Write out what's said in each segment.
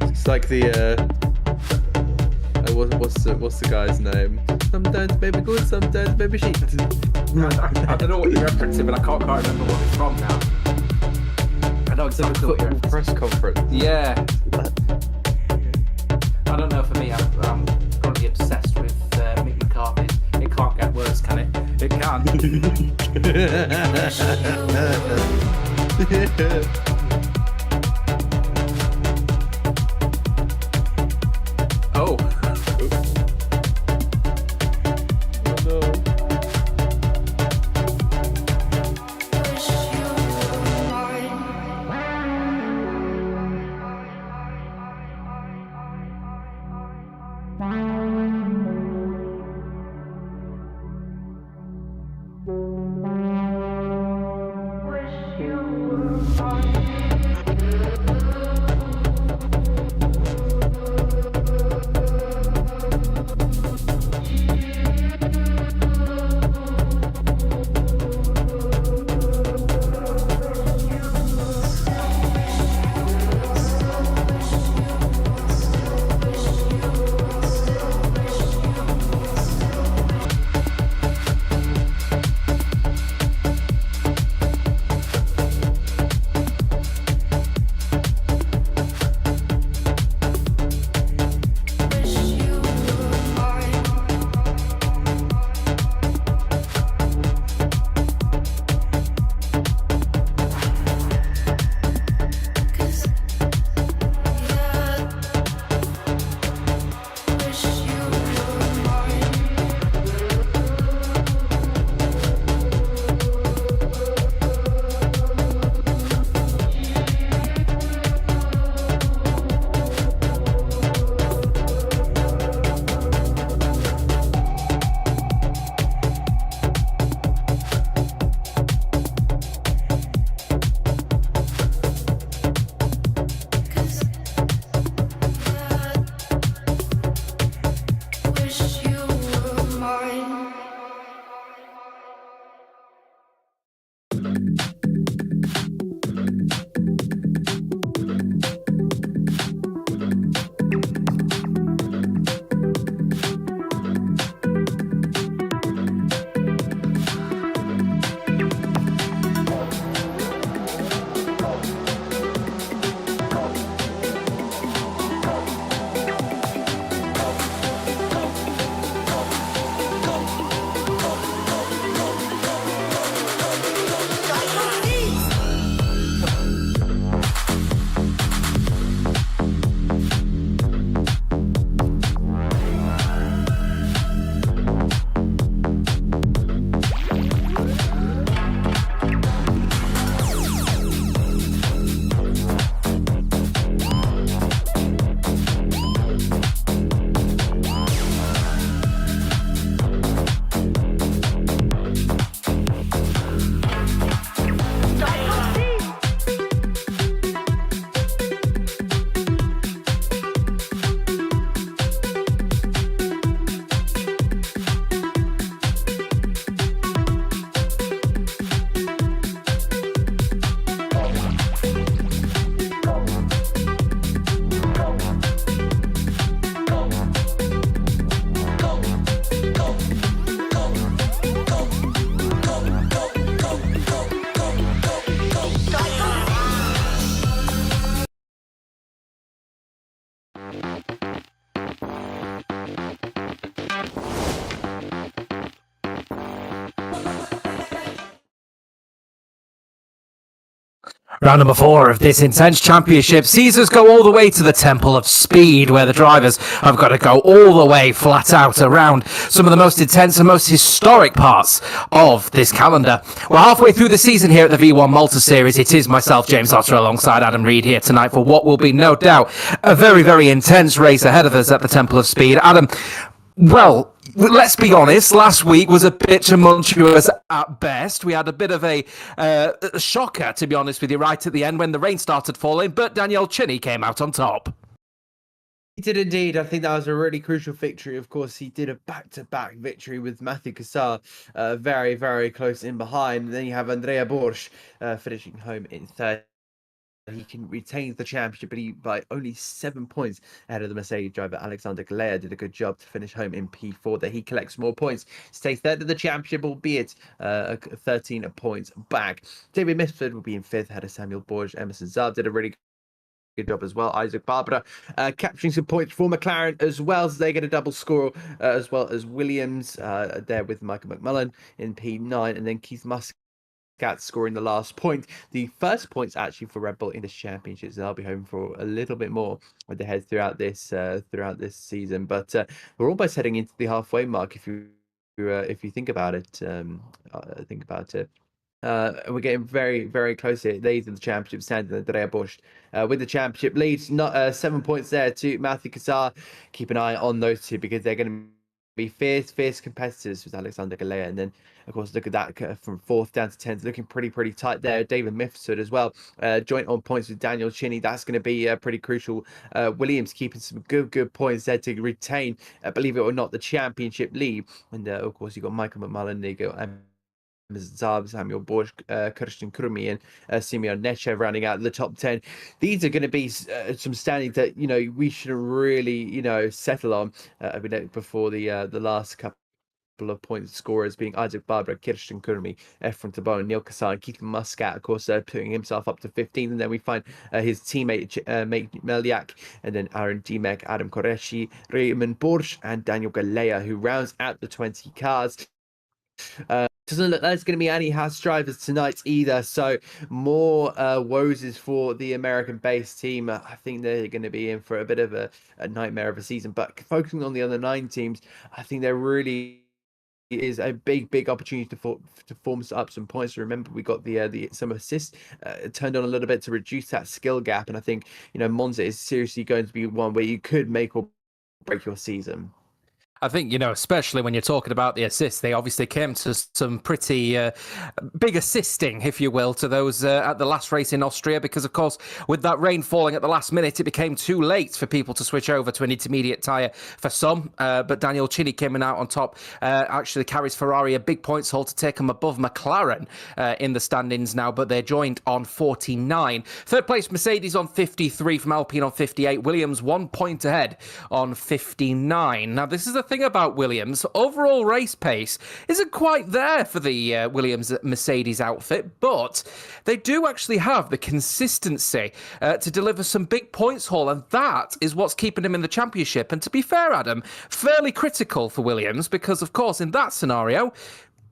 It's like the what's the guy's name? Sometimes baby good, sometimes baby shit. I don't know what you're referencing, but I can't quite remember what it's from now. I know It's like a exactly what you're football referencing. press conference. Yeah. I don't know, for me, I'm currently obsessed with Mick McCarthy. It can't get worse, can it? It can't. Oh. Oh no. Round number 4 of this intense championship sees us go all the way to the Temple of Speed, where the drivers have got to go all the way flat out around some of the most intense and most historic parts of this calendar. We're halfway through the season here at the V1 Malta Series. It is myself, James Otter, alongside Adam Reed here tonight for what will be, no doubt, a very, very intense race ahead of us at the Temple of Speed. Adam, well, let's be honest, last week was a bit tumultuous at best. We had a bit of a shocker, to be honest with you, right at the end when the rain started falling, but Daniel Chinny came out on top. He did indeed. I think that was a really crucial victory. Of course, he did a back-to-back victory with Matthew Cassar very, very close in behind. And then you have Andrea Borsch finishing home in third. he can retain the championship, but he by only 7 points ahead of the Mercedes driver. Alexander Galea did a good job to finish home in P4. That he collects more points, stays third in the championship, albeit 13 points back. David Misford will be in fifth ahead of Samuel Borges. Emerson Zab did a really good job as well. Isaac Barbara capturing some points for McLaren as well, so they get a double score, as well as Williams there with Michael McMullen in P9, and then Keith Muscat scoring the last point. The first points actually for Red Bull in this championship, so they'll be home for a little bit more with the head throughout this season. But we're almost heading into the halfway mark if you think about it. We're getting very, very close here. These are the championship standing. Andrea Bush with the championship leads, not 7 points there to Matthew Kassar. Keep an eye on those two because they're going to be fierce competitors with Alexander Galea. And then, of course, look at that from 4th down to 10th, looking pretty tight there. David Mifsud as well, joint on points with Daniel Chinny. That's going to be pretty crucial. Williams keeping some good points there to retain, believe it or not, the championship lead. And of course, you've got Michael McMullen, there you go, Zab, Samuel Borges, Christian Kurmi, and Simeon Nechev rounding out the top 10. These are going to be some standings that we should really settle on before the last couple of point scorers being Isaac Barbara, Kirsten Kurmi, Efren Tabone, Neil Kassan, Keith Muscat, of course, putting himself up to 15th. And then we find his teammate, Mate Meliak, and then Aaron Dimek, Adam Koreshi, Raymond Borges, and Daniel Galea, who rounds out the 20 cars. Doesn't look like there's going to be any Haas drivers tonight either, so more woes for the American-based team. I think they're going to be in for a bit of a nightmare of a season, but focusing on the other 9 teams, I think there really is a big opportunity to form up some points. Remember, we got the some assists turned on a little bit to reduce that skill gap, and I think Monza is seriously going to be one where you could make or break your season. I think, especially when you're talking about the assists, they obviously came to some pretty big assisting, if you will, to those at the last race in Austria, because, of course, with that rain falling at the last minute, it became too late for people to switch over to an intermediate tyre for some. But Daniel Chinny came out on top, actually carries Ferrari a big points haul to take them above McLaren in the standings now, but they're joined on 49. Third place, Mercedes on 53, from Alpine on 58. Williams 1 point ahead on 59. Now, this is the thing about Williams. Overall race pace isn't quite there for the Williams Mercedes outfit, but they do actually have the consistency to deliver some big points haul, and that is what's keeping them in the championship. And to be fair, Adam, fairly critical for Williams, because of course in that scenario,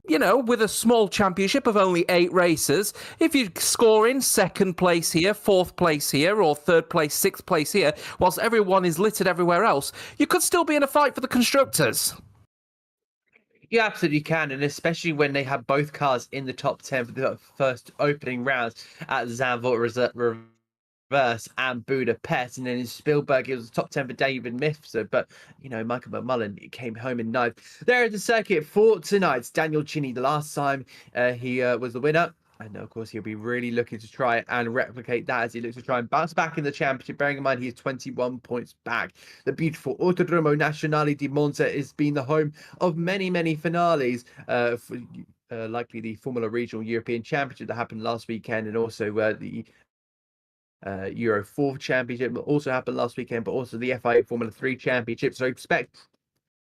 with a small championship of only 8 races, if you score in 2nd place here, 4th place here, or 3rd place, 6th place here, whilst everyone is littered everywhere else, you could still be in a fight for the constructors. You absolutely can, and especially when they have both cars in the top 10 for the first opening rounds at Zandvoort Reverse and Budapest, and then in Spielberg it was top 10 for David Mifsud, but Michael McMullen came home in 9th. There is the circuit for tonight. Daniel Chinny, the last time he was the winner, and of course he'll be really looking to try and replicate that as he looks to try and bounce back in the championship, bearing in mind he is 21 points back. The beautiful Autodromo Nazionale di Monza has been the home of many finales, likely the Formula Regional European Championship that happened last weekend, and also the Euro 4 Championship also happened last weekend, but also the FIA Formula 3 Championship. So expect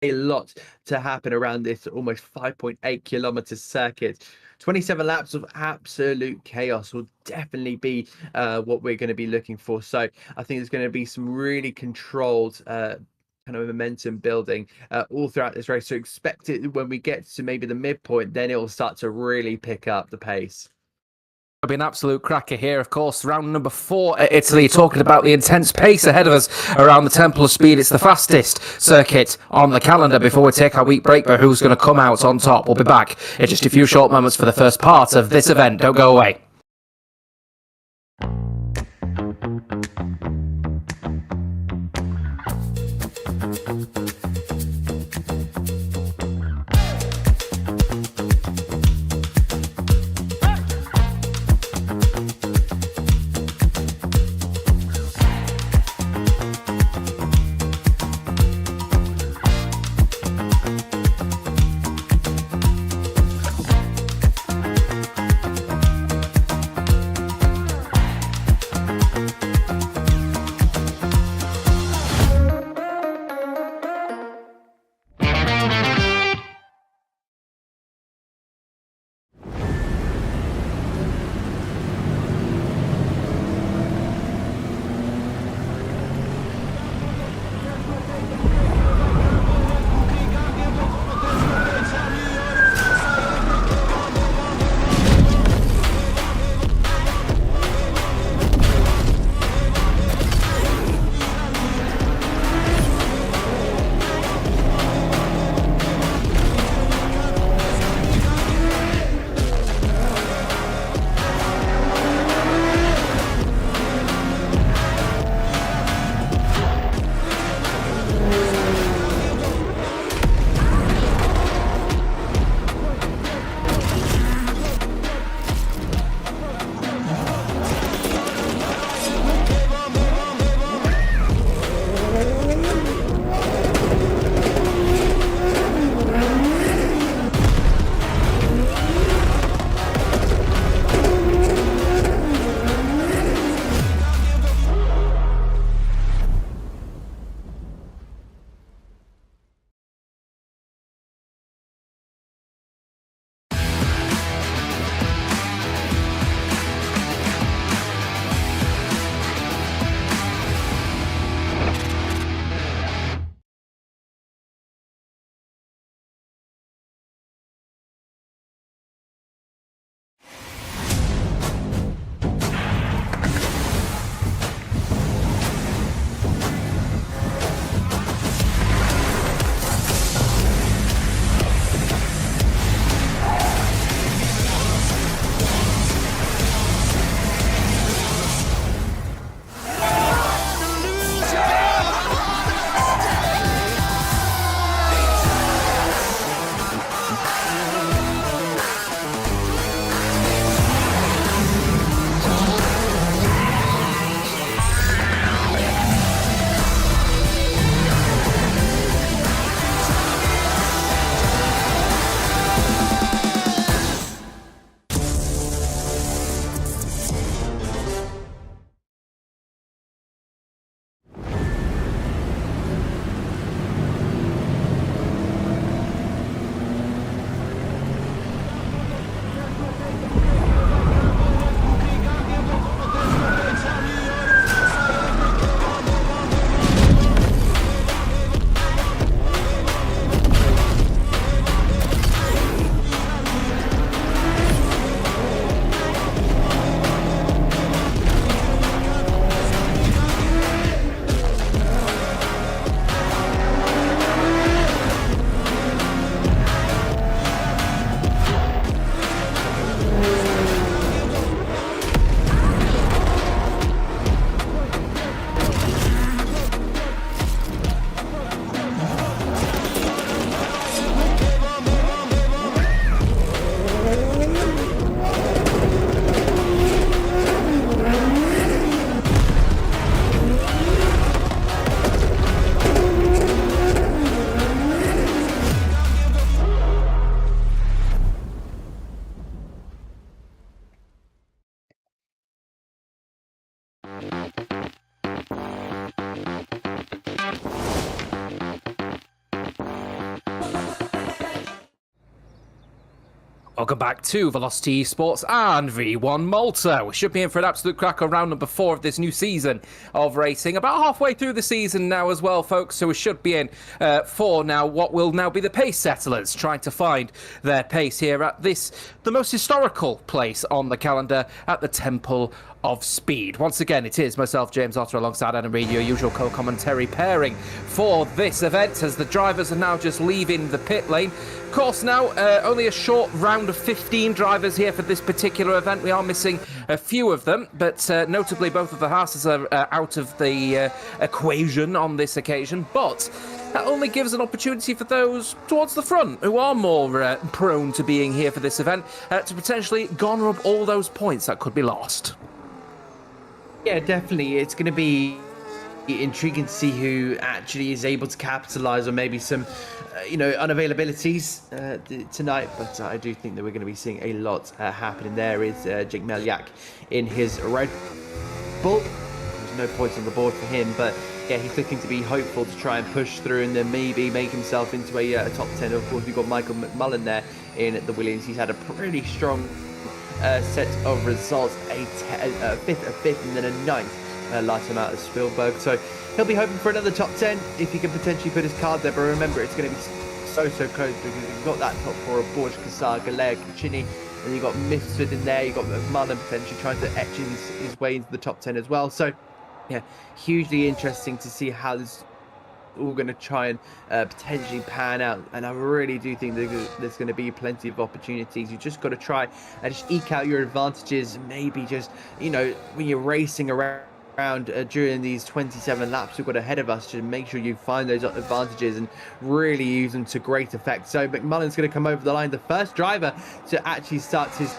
a lot to happen around this almost 5.8 kilometer circuit. 27 laps of absolute chaos will definitely be what we're going to be looking for. So I think there's going to be some really controlled kind of momentum building all throughout this race. So expect it when we get to maybe the midpoint, then it will start to really pick up the pace. It'll be an absolute cracker here, of course. Round number 4 at Italy, talking about the intense pace ahead of us around the Temple of Speed. It's the fastest circuit on the calendar before we take our week break, but who's going to come out on top? We'll be back in just a few short moments for the first part of this event. Don't go away. Welcome back to Velocity Esports and V1 Malta. We should be in for an absolute cracker round number 4 of this new season of racing. About halfway through the season now as well, folks, so we should be in for now what will now be the pace settlers, trying to find their pace here at this, the most historical place on the calendar, at the Temple of Speed. Once again, it is myself, James Otter, alongside Adam Reid, your usual co-commentary pairing for this event, as the drivers are now just leaving the pit lane. Of course, now only a short round of 15 drivers here for this particular event. We are missing a few of them, but notably both of the Haas's are out of the equation on this occasion. But that only gives an opportunity for those towards the front who are more prone to being here for this event to potentially garner up all those points that could be lost. Yeah, definitely. It's going to be intriguing to see who actually is able to capitalise on maybe some, unavailabilities tonight. But I do think that we're going to be seeing a lot happening. There is Jake Meliak in his Red Bull. There's no points on the board for him, but yeah, he's looking to be hopeful to try and push through and then maybe make himself into a top 10. Of course, we've got Michael McMullen there in the Williams. He's had a pretty strong set of results, a fifth and then a ninth last time out of Spielberg, so he'll be hoping for another top 10 if he can potentially put his card there. But remember, it's going to be so close, because you've got that top 4 of Borj, Kassar, Galea, Kachini, and you've got Misfit in there, you've got McMullen potentially trying to etch his way into the top 10 as well. So yeah, hugely interesting to see how this all going to try and potentially pan out. And I really do think there's going to be plenty of opportunities. You just got to try and just eke out your advantages. Maybe just, when you're racing around during these 27 laps we've got ahead of us, to make sure you find those advantages and really use them to great effect. So McMullen's going to come over the line, the first driver to actually start his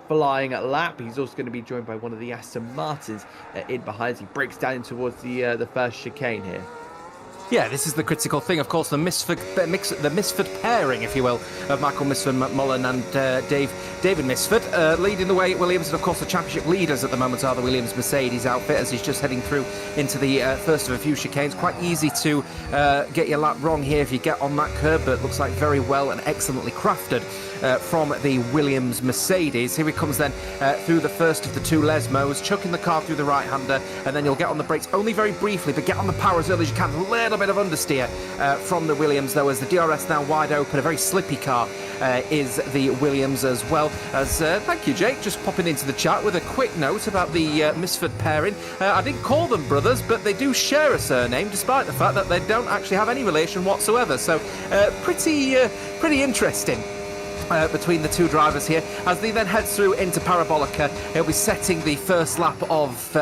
flying lap. He's also going to be joined by one of the Aston Martins in behind. He breaks down towards the first chicane here. Yeah, this is the critical thing, of course, the misfit pairing, if you will, of Michael Misfit, McMullen and David Misfit. Leading the way, Williams, and of course the championship leaders at the moment are the Williams Mercedes outfit, as he's just heading through into the first of a few chicanes. Quite easy to get your lap wrong here if you get on that curb, but looks like very well and excellently crafted from the Williams Mercedes. Here he comes then through the first of the two Lesmos, chucking the car through the right-hander, and then you'll get on the brakes only very briefly, but get on the power as early as you can. A little bit of understeer from the Williams, though, as the DRS now wide open. A very slippy car is the Williams as well. As thank you, Jake, just popping into the chat with a quick note about the Misfit pairing. I didn't call them brothers, but they do share a surname, despite the fact that they don't actually have any relation whatsoever. So pretty interesting between the two drivers here. As they then head through into Parabolica, he'll be setting the first lap of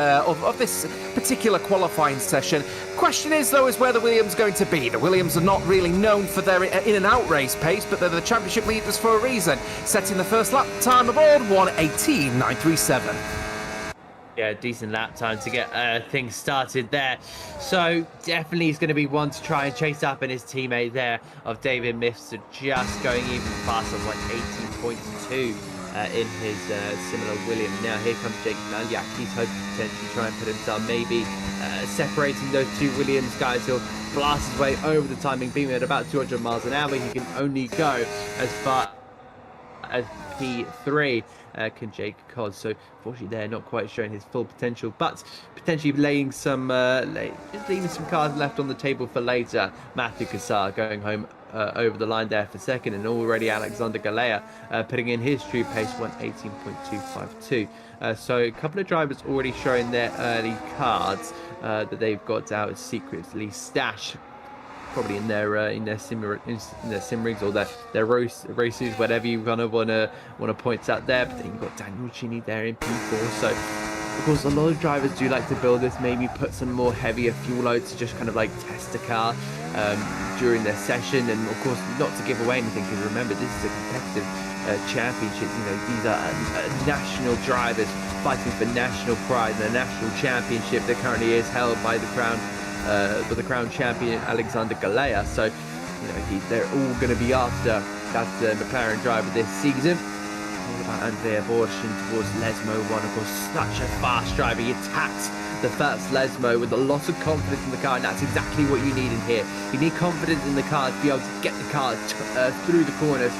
this particular qualifying session. Question is, though, is where the Williams are going to be. The Williams are not really known for their in-and-out race pace, but they're the championship leaders for a reason, setting the first lap time aboard 1:18.937. Yeah, decent lap time to get things started there. So definitely he's going to be one to try and chase up, and his teammate there of David Mifsud just going even faster, 1:18.2 in his similar William. Now here comes Jake Meliak. He's hoping to potentially try and put himself maybe separating those two Williams guys. He'll blast his way over the timing beam at about 200 miles an hour. He can only go as far as P3. Can Jake Cod. So fortunately they're not quite showing his full potential, but potentially laying some just leaving some cards left on the table for later. Matthew Kassar going home over the line there for second, and already Alexander Galea putting in his true pace, 1:18.252. So a couple of drivers already showing their early cards that they've got out secretly stashed, probably in their sim rigs or their races, whatever you kind of want to point out there. But then you've got Daniel Chini there in P4. So of course a lot of drivers do like to build this, maybe put some more heavier fuel loads to just kind of like test the car during their session, and of course not to give away anything, because remember, this is a competitive championship. These are national drivers fighting for national pride, and the national championship that currently is held by the crown champion Alexander Galea. So they're all going to be after that McLaren driver this season. All about Andrea Borschen towards Lesmo 1. Of course, such a fast driver. He attacks the first Lesmo with a lot of confidence in the car, and that's exactly what you need in here. You need confidence in the car to be able to get the car through the corners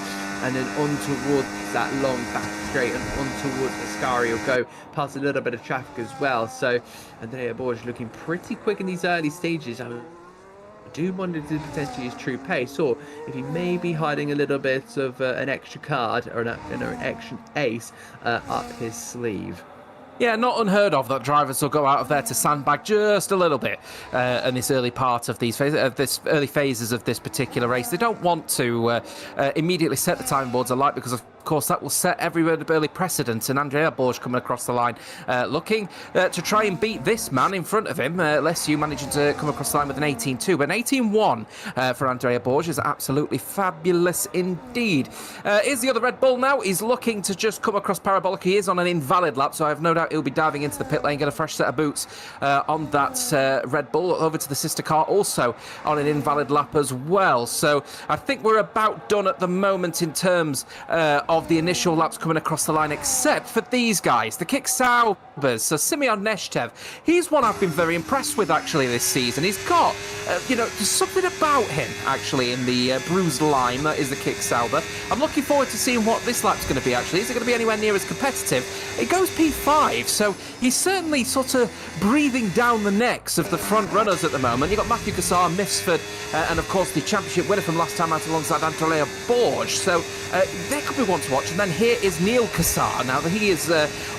and then on towards that long back straight and on towards Ascari. He'll go past a little bit of traffic as well. So Andrea Borges looking pretty quick in these early stages. I do wonder to potentially his true pace, or if he may be hiding a little bit of an extra card or an extra ace up his sleeve. Yeah, not unheard of that drivers will go out of there to sandbag just a little bit in this early part of these early phases of this particular race. They don't want to immediately set the time boards alight, because of course that will set every early precedent. And Andrea Borges coming across the line looking to try and beat this man in front of him. Lesu managing to come across the line with an 18.2, but an 18.1 for Andrea Borges is absolutely fabulous indeed. Here's the other Red Bull now. He's looking to just come across Parabolic. He is on an invalid lap, so I have no doubt he'll be diving into the pit lane, get a fresh set of boots on that Red Bull. Over to the sister car, also on an invalid lap as well. So I think we're about done at the moment in terms of the initial laps coming across the line, except for these guys, the Kick Saubers. So Simeon Neshchev, he's one I've been very impressed with actually this season. He's got, there's something about him actually in the bruised line that is the Kick Sauber. I'm looking forward to seeing what this lap's going to be actually. Is it going to be anywhere near as competitive? It goes P5, so he's certainly sort of breathing down the necks of the front runners at the moment. You've got Matthew Cassar, Mifsford, and of course the championship winner from last time out alongside Andrea Borges. So there could be one to watch. And then here is Neil Cassar. Now he is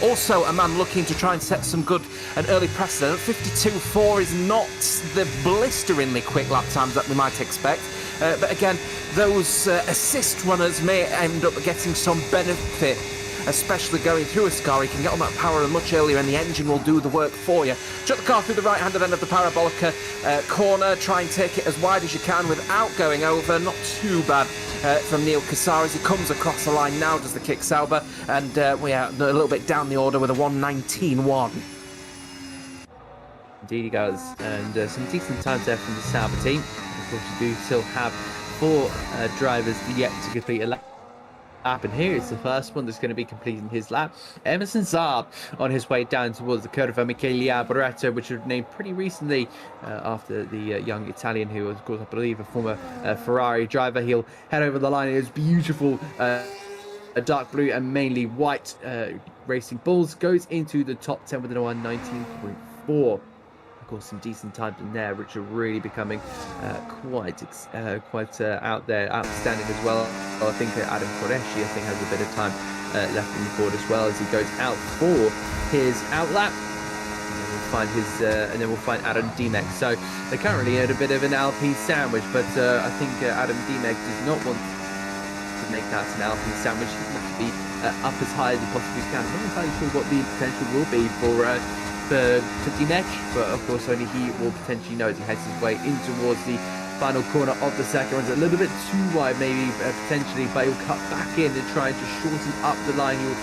also a man looking to try and set some good and early precedent. 52.4 is not the blisteringly quick lap times that we might expect. But again, those assist runners may end up getting some benefit, especially going through Ascari. You can get on that power much earlier and the engine will do the work for you. Shut the car through the right-handed end of the Parabolica corner. Try and take it as wide as you can without going over. Not too bad from Neil Cassar as he comes across the line now, does the Kick Sauber. And we are a little bit down the order with a 1:19.1. Indeed he does. And some decent times there from the Sauber team. Of course, you do still have 4 drivers yet to complete a lap. And here is the first one that's going to be completing his lap. Emerson Saab on his way down towards the curve of Michele Barretto, which was named pretty recently after the young Italian who was, of course, I believe, a former Ferrari driver. He'll head over the line. It is beautiful. A dark blue and mainly white Racing Bulls goes into the top 10 with an 1:19.4. Of course, some decent times in there, which are really becoming quite out there, outstanding as well. I think Adam Qureshi, has a bit of time left on the board as well as he goes out for his outlap. And then we'll find Adam Dimek. So they're currently at a bit of an LP sandwich, but I think Adam Dimek does not want to make that an LP sandwich. He wants to be up as high as he possibly can. I'm not entirely sure what the potential will be for Dimek, but of course only he will potentially know as he heads his way in towards the final corner of the second. Runs a little bit too wide maybe potentially, but he'll cut back in and try to shorten up the line. He'll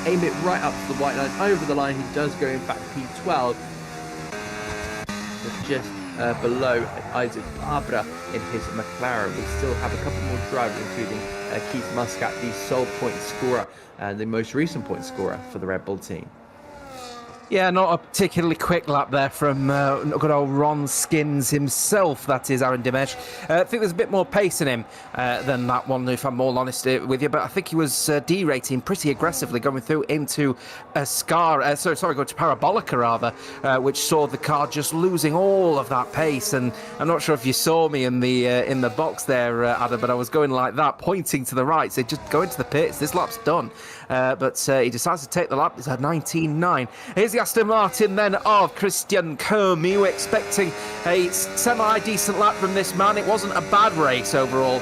aim it right up to the white line, over the line. He does go in fact P12, but just below Isaac Abra in his McLaren. We still have a couple more drivers, including Keith Muscat, the sole point scorer and the most recent point scorer for the Red Bull team. Yeah, not a particularly quick lap there from good old Ron Skins himself, that is Aaron Dimesh. I think there's a bit more pace in him than that one, if I'm all honest with you, but I think he was derating pretty aggressively going through into going to Parabolica rather, which saw the car just losing all of that pace. And I'm not sure if you saw me in the box there, Adam, but I was going like that, pointing to the right, so just go into the pits, this lap's done. But he decides to take the lap. It's at 19.9. Here's the Aston Martin then of Christian Kermi. We're expecting a semi-decent lap from this man. It wasn't a bad race overall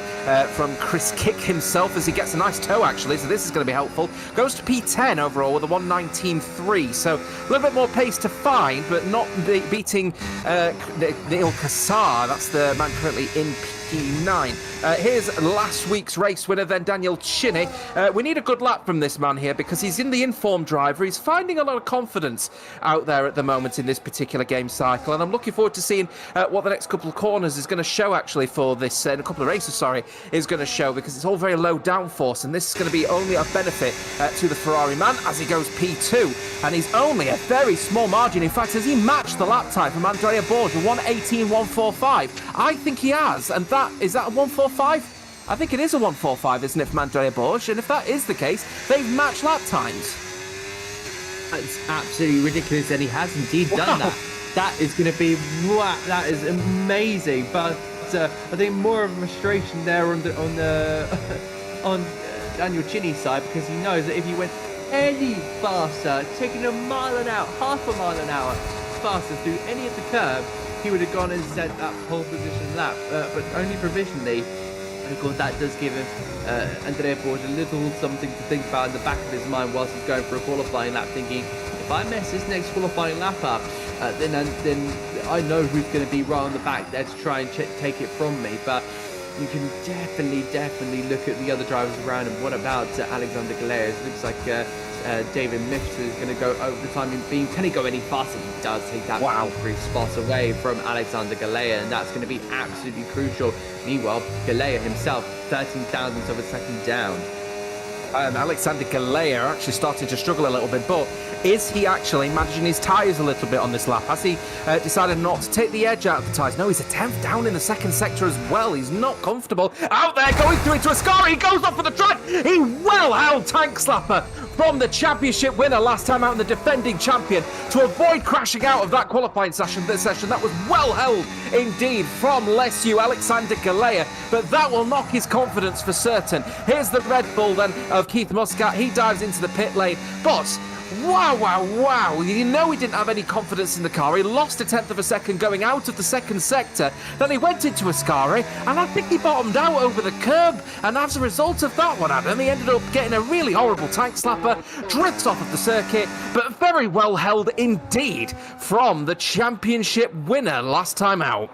from Chris Kick himself, as he gets a nice toe actually, so this is going to be helpful. Goes to P10 overall with a 1:19.3, so a little bit more pace to find, but not beating Neil Cassar. That's the man currently in P9. Here's last week's race winner then, Daniel Chinny. We need a good lap from this man here because he's in the informed driver. He's finding a lot of confidence out there at the moment in this particular game cycle, and I'm looking forward to seeing what the next couple of corners is going to show actually for this, a couple of races, is going to show, because it's all very low downforce, and this is going to be only a benefit to the Ferrari man as he goes P2, and he's only a very small margin. In fact, has he matched the lap time from Andrea Borges with 1:18.145? I think he has, and is that a 1:45? I think it is a 1:45, isn't it, from Andrea Borg? And if that is the case, they've matched lap times. It's absolutely ridiculous, and he has indeed done that. That is going to be wow. That is amazing. But I think more of a frustration there on Daniel Chinny's side, because he knows that if he went any faster, taking a mile an hour, half a mile an hour faster through any of the curb, he would have gone and set that pole position lap, but only provisionally. And of course, that does give him Andrea Borg a little something to think about in the back of his mind whilst he's going for a qualifying lap, thinking, if I mess this next qualifying lap up, then I know who's going to be right on the back there to try and take it from me. But you can definitely look at the other drivers around him. What about Alexander Galea? It looks like David Mifsud is going to go over the timing beam. Can he go any faster? He does take that 3 spots away from Alexander Galea, and that's going to be absolutely crucial. Meanwhile, Galea himself, 13 thousandths of a second down. And Alexander Galea actually starting to struggle a little bit, but is he actually managing his tyres a little bit on this lap? Has he decided not to take the edge out of the tyres? No, he's a 10th down in the second sector as well. He's not comfortable. Out there, going through into Ascari. He goes off of the track. He well held Tank Slapper from the championship winner last time out and the defending champion to avoid crashing out of that qualifying session. That was well held indeed from Lesu, Alexander Galea, but that will knock his confidence for certain. Here's the Red Bull then of Keith Muscat. He dives into the pit lane, but wow. You know he didn't have any confidence in the car. He lost a 10th of a second going out of the second sector. Then he went into Ascari, and I think he bottomed out over the curb. And as a result of that one, Adam, he ended up getting a really horrible tank slapper, drifts off of the circuit, but very well held indeed from the championship winner last time out.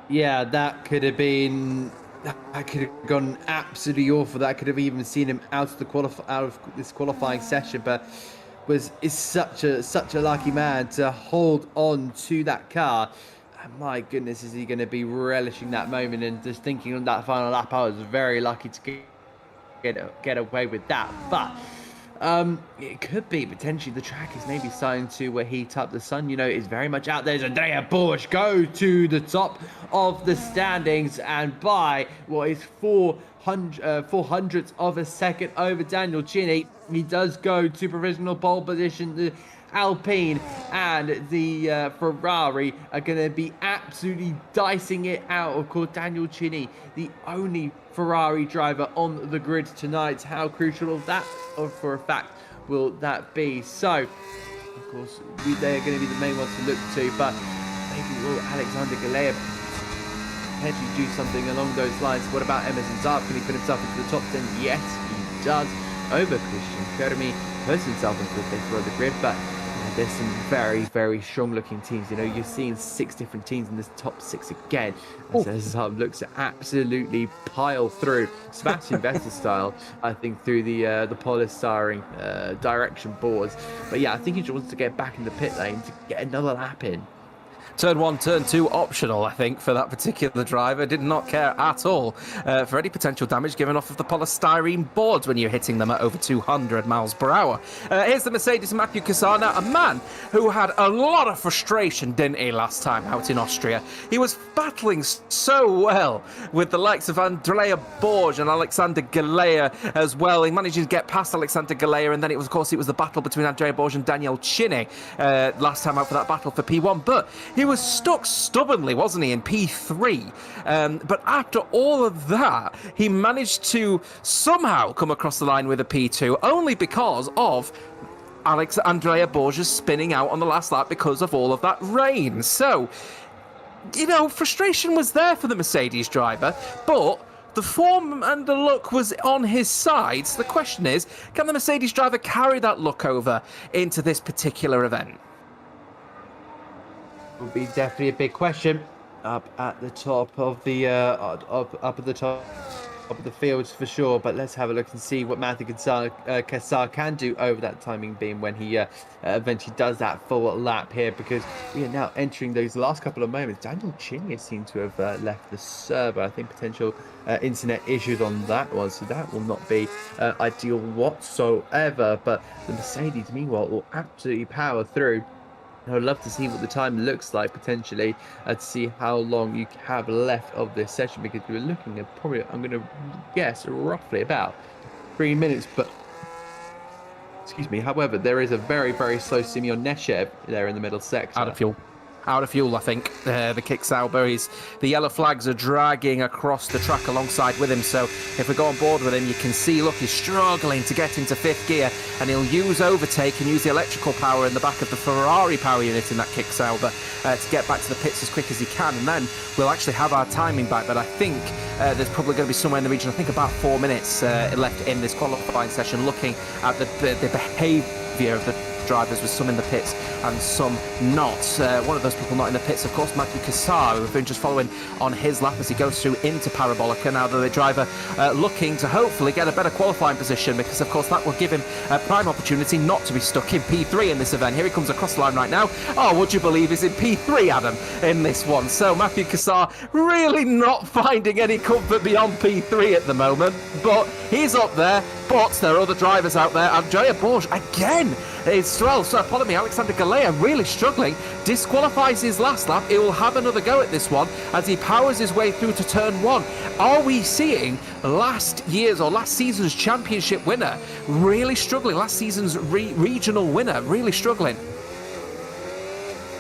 Yeah, that could have been... That could have gone absolutely awful. That could have even seen him out of this qualifying session. But is such a lucky man to hold on to that car. And my goodness, is he going to be relishing that moment and just thinking on that final lap? I was very lucky to get away with that. But it could be potentially the track is maybe starting to heat up. The sun, is very much out there. There's Andrea Borg go to the top of the standings and by what is 400ths of a second over Daniel Chinny. He does go to provisional pole position. The Alpine and the Ferrari are going to be absolutely dicing it out. Of course, Daniel Chinny, the only Ferrari driver on the grid tonight. How crucial of that, or for a fact, will that be? So, of course, they're going to be the main ones to look to, but maybe will Alexander Galea potentially do something along those lines? What about Emerson Zarp? Can he put himself into the top 10? Yes, he does. Over Christian Keremy, puts himself into the fifth row of the grid, but there's some very strong looking teams. You're seeing 6 different teams in this top 6 again. So Zarp looks to absolutely pile through Sebastian Vettel style, I think, through the polystyrene direction boards. But yeah, I think he just wants to get back in the pit lane to get another lap in. Turn 1, turn 2 optional, I think, for that particular driver. Did not care at all for any potential damage given off of the polystyrene boards when you're hitting them at over 200 miles per hour. Here's the Mercedes Matthew Cassar, a man who had a lot of frustration, didn't he, last time out in Austria. He was battling so well with the likes of Andrea Borg and Alexander Galea as well. He managed to get past Alexander Galea, and then it was the battle between Andrea Borg and Daniel Chinny last time out for that battle for P1. But he was stuck stubbornly, wasn't he, in P3? But after all of that, he managed to somehow come across the line with a P2, only because of Andrea Borg's spinning out on the last lap because of all of that rain. So, frustration was there for the Mercedes driver, but the form and the look was on his side. So the question is, can the Mercedes driver carry that look over into this particular event? Will be definitely a big question up at the top of the up at the top of the fields for sure. But let's have a look and see what Matthew Cassar can do over that timing beam when he eventually does that full lap here, because we are now entering those last couple of moments. Daniel Chinny seems to have left the server. I think potential internet issues on that one, so that will not be ideal whatsoever. But the Mercedes, meanwhile, will absolutely power through. I would love to see what the time looks like potentially to see how long you have left of this session, because we're looking at probably, I'm going to guess, roughly about 3 minutes. But excuse me, however, there is a very, very slow Simeon Neshev there in the middle sector. Out of fuel, I think. The kick Sauber, the yellow flags are dragging across the track alongside with him. So if we go on board with him, you can see, look, he's struggling to get into 5th gear, and he'll use overtake and use the electrical power in the back of the Ferrari power unit in that kick Sauber to get back to the pits as quick as he can. And then we'll actually have our timing back. But I think there's probably going to be somewhere in the region, I think about 4 minutes left in this qualifying session, looking at the behaviour of the drivers, with some in the pits and some not. One of those people not in the pits, of course, Matthew Cassar, we've been just following on his lap as he goes through into Parabolica. Now the driver looking to hopefully get a better qualifying position, because of course that will give him a prime opportunity not to be stuck in P3 in this event. Here he comes across the line right now. Oh, would you believe he's in P3, Adam, in this one? So Matthew Cassar really not finding any comfort beyond P3 at the moment, but he's up there. But there are other drivers out there. Andrea Borg again is well, so pardon me, Alexander Galea really struggling, disqualifies his last lap. He will have another go at this one as he powers his way through to turn 1. Are we seeing last season's championship winner really struggling? Last season's regional winner really struggling?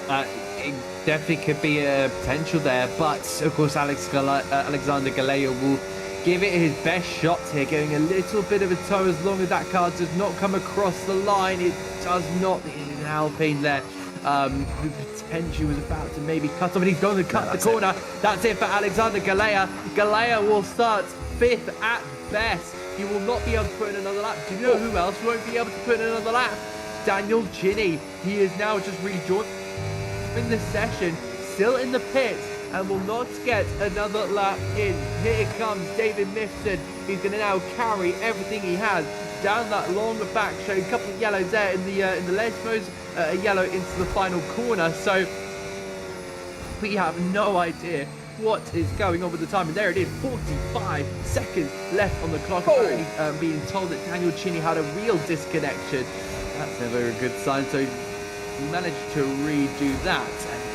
It definitely could be a potential there, but of course Alexander Galea will give it his best shot here, getting a little bit of a toe as long as that car does not come across the line. It does not. In Alpine there, who potentially was about to maybe cut off, and he's going to cut the corner. That's it for Alexander Galea. Galea will start 5th at best. He will not be able to put in another lap. Do you know who else won't be able to put in another lap? Daniel Chinny. He is now just rejoined in the session, still in the pits, and will not get another lap in. Here comes David Mifsud. He's going to now carry everything he has down that long back, showing a couple of yellows there in the Lesmos, a yellow into the final corner. So we have no idea what is going on with the time. And there it is, 45 seconds left on the clock. Apparently being told that Daniel Chinny had a wheel disconnection. That's never a good sign. So he managed to redo that.